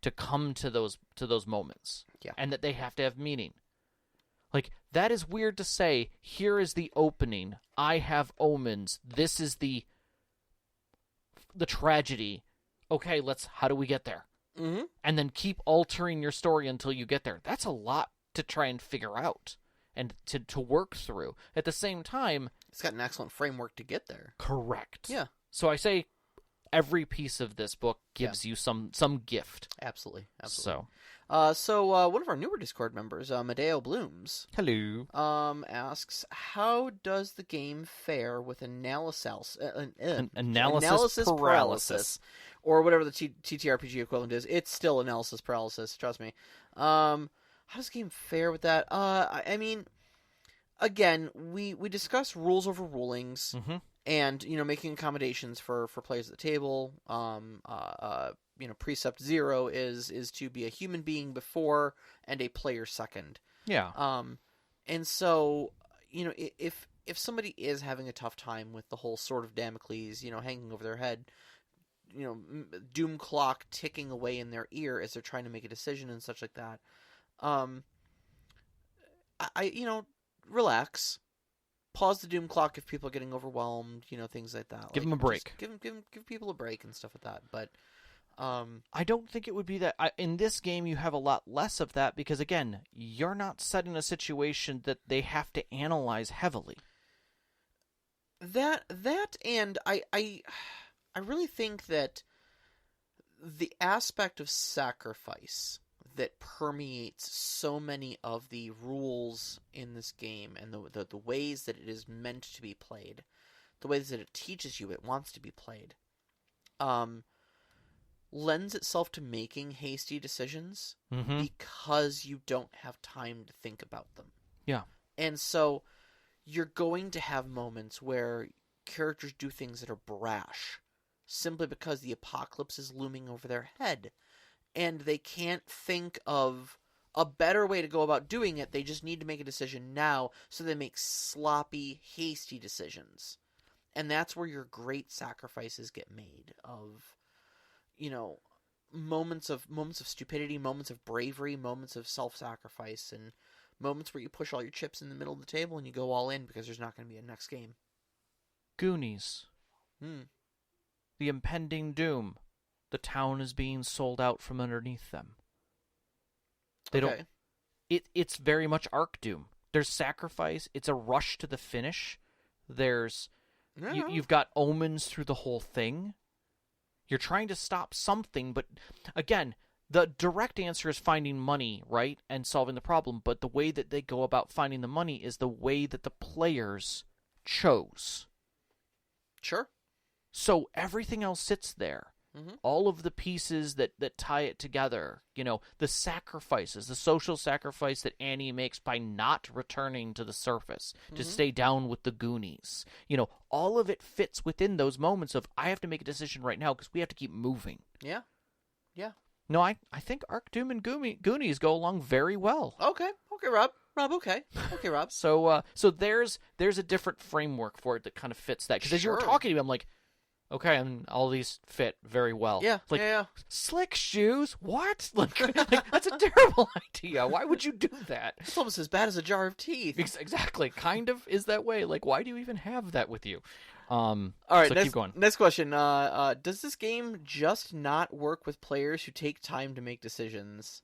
to come to those moments. Yeah. And that they have to have meaning. Like, that is weird to say, here is the opening, I have omens, this is the tragedy. Okay, how do we get there? Mm-hmm. And then keep altering your story until you get there. That's a lot to try and figure out and to work through. At the same time, it's got an excellent framework to get there. Correct. Yeah. So I say every piece of this book gives you some gift. Absolutely. So one of our newer Discord members, Medeo Blooms, hello, asks, how does the game fare with analysis paralysis, or whatever the TTRPG equivalent is? It's still analysis paralysis, trust me. How does the game fare with that? I mean, again, we discuss rules over rulings, and making accommodations for players at the table. Precept 0 is to be a human being before and a player second. Yeah. And so, if somebody is having a tough time with the whole Sword of Damocles, hanging over their head, Doom Clock ticking away in their ear as they're trying to make a decision and such like that, relax. pause the doom clock if people are getting overwhelmed, things like that. Give them a break. Give people a break and stuff like that. But I don't think it would be that. In this game, you have a lot less of that because, again, you're not setting a situation that they have to analyze heavily. That and I really think that the aspect of sacrifice that permeates so many of the rules in this game and the ways that it is meant to be played, the ways that it teaches you it wants to be played, lends itself to making hasty decisions because you don't have time to think about them. Yeah. And so you're going to have moments where characters do things that are brash simply because the apocalypse is looming over their head and they can't think of a better way to go about doing it. They just need to make a decision now, so they make sloppy, hasty decisions. And that's where your great sacrifices get made of, moments of stupidity, moments of bravery, moments of self-sacrifice, and moments where you push all your chips in the middle of the table and you go all in because there's not going to be a next game. Goonies. The impending doom. The town is being sold out from underneath them. It's very much Arc Doom. There's sacrifice. It's a rush to the finish. You've got omens through the whole thing. You're trying to stop something, but again, the direct answer is finding money, right? And solving the problem. But the way that they go about finding the money is the way that the players chose. Sure. So everything else sits there. All of the pieces that tie it together. The sacrifices, the social sacrifice that Annie makes by not returning to the surface to stay down with the Goonies. All of it fits within those moments of, I have to make a decision right now because we have to keep moving. Yeah. Yeah. No, I think Arc Doom and Goonies go along very well. Okay, Rob. Okay, Rob. So there's a different framework for it that kind of fits that. Because as you were talking to me, I'm like, okay, and all these fit very well. Yeah, yeah. Slick shoes? What? Like, that's a terrible idea. Why would you do that? It's almost as bad as a jar of teeth. Exactly. Kind of is that way. Like, why do you even have that with you? All right, so keep going. Next question. Does this game just not work with players who take time to make decisions?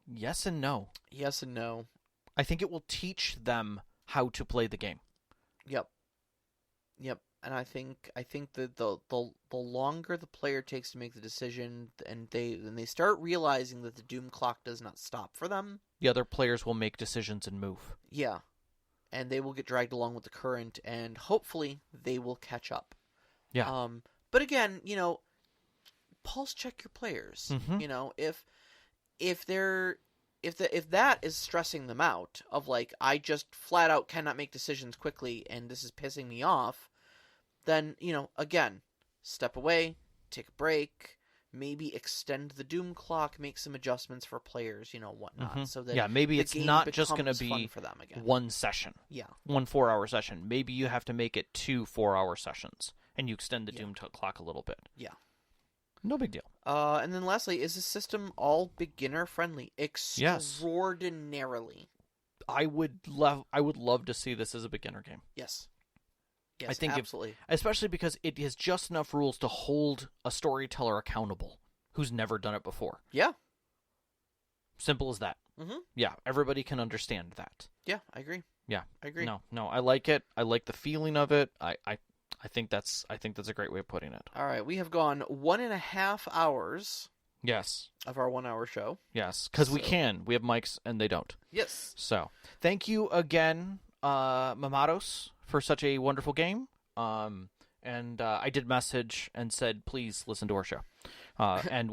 Yes and no. Yes and no. I think it will teach them how to play the game. Yep. And I think that the longer the player takes to make the decision, and they start realizing that the doom clock does not stop for them, the other players will make decisions and move. Yeah. And they will get dragged along with the current, and hopefully they will catch up. Yeah. But again, pulse check your players. If that is stressing them out, of like, I just flat out cannot make decisions quickly and this is pissing me off, then, again, step away, take a break, maybe extend the doom clock, make some adjustments for players, whatnot. So that maybe it's not just going to be for them again. One session. Yeah. 1 4-hour session. Maybe you have to make it 2 4-hour sessions, and you extend the doom clock a little bit. Yeah. No big deal. And then lastly, is the system all beginner friendly? Extraordinarily. Yes. I would love to see this as a beginner game. Yes. I think absolutely. Especially because it has just enough rules to hold a storyteller accountable who's never done it before. Yeah. Simple as that. Yeah, everybody can understand that. Yeah, I agree. Yeah, I agree. No, I like it. I like the feeling of it. I think that's a great way of putting it. All right, we have gone 1.5 hours. Yes. Of our 1 hour show. Yes, because we can. We have mics and they don't. Yes. So, thank you again, Mamados, for such a wonderful game. And I did message and said, please listen to our show. And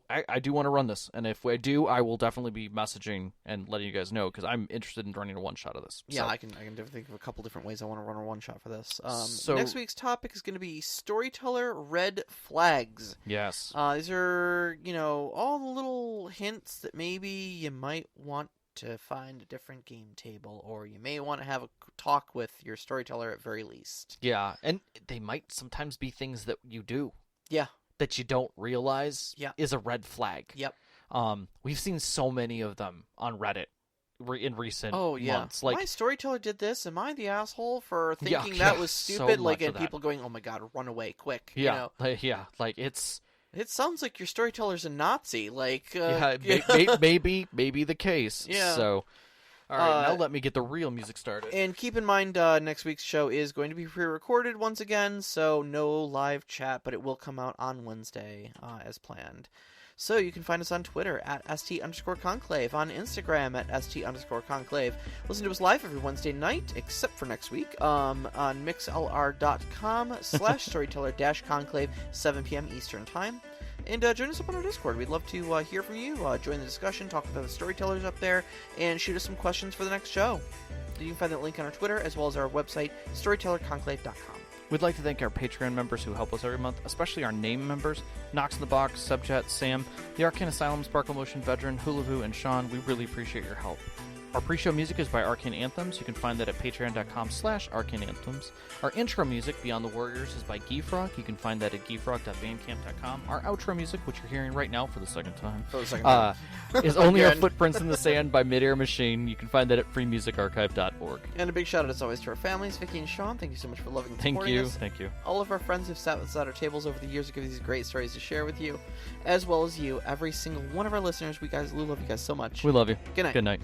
I do want to run this. And if I do, I will definitely be messaging and letting you guys know, because I'm interested in running a one-shot of this. Yeah, so. I can definitely think of a couple different ways I want to run a one-shot for this. So, next week's topic is going to be Storyteller Red Flags. Yes. These are, all the little hints that maybe you might want to find a different game table, or you may want to have a talk with your storyteller at very least. Yeah, and they might sometimes be things that you do. Yeah. That you don't realize Yeah. is a red flag. Yep. We've seen so many of them on Reddit in recent yeah. months. Like, my storyteller did this. Am I the asshole for Yeah, thinking yeah, that was so stupid? Like, much of and that. people going, "Oh my god, run away, quick!" yeah, You know? like it's It sounds like your storyteller's a Nazi. Like, maybe the case. Yeah. So, all right, now let me get the real music started. And keep in mind, next week's show is going to be pre-recorded once again, so no live chat, but it will come out on Wednesday as planned. So you can find us on Twitter at @ST_Conclave, on Instagram at @ST_Conclave. Listen to us live every Wednesday night, except for next week, on mixlr.com/storyteller-conclave, 7 p.m. Eastern Time. And join us up on our Discord. We'd love to hear from you, join the discussion, talk with other storytellers up there, and shoot us some questions for the next show. You can find that link on our Twitter, as well as our website, storytellerconclave.com. We'd like to thank our Patreon members who help us every month, especially our name members, Knox in the Box, Subchat, Sam, the Arcane Asylum, Sparkle Motion Veteran, Hulavu, and Sean. We really appreciate your help. Our pre-show music is by Arcane Anthems. You can find that at patreon.com/arcaneanthems. Our intro music, Beyond the Warriors, is by Geefrog. You can find that at geefrog.bandcamp.com. Our outro music, which you're hearing right now for the second time, is Only Our Footprints in the Sand by Midair Machine. You can find that at freemusicarchive.org. And a big shout out, as always, to our families, Vicky and Sean. Thank you so much for loving and supporting us. Thank you. All of our friends who've sat beside our tables over the years to give these great stories to share with you, as well as you, every single one of our listeners. We love you guys so much. We love you. Good night. Good night.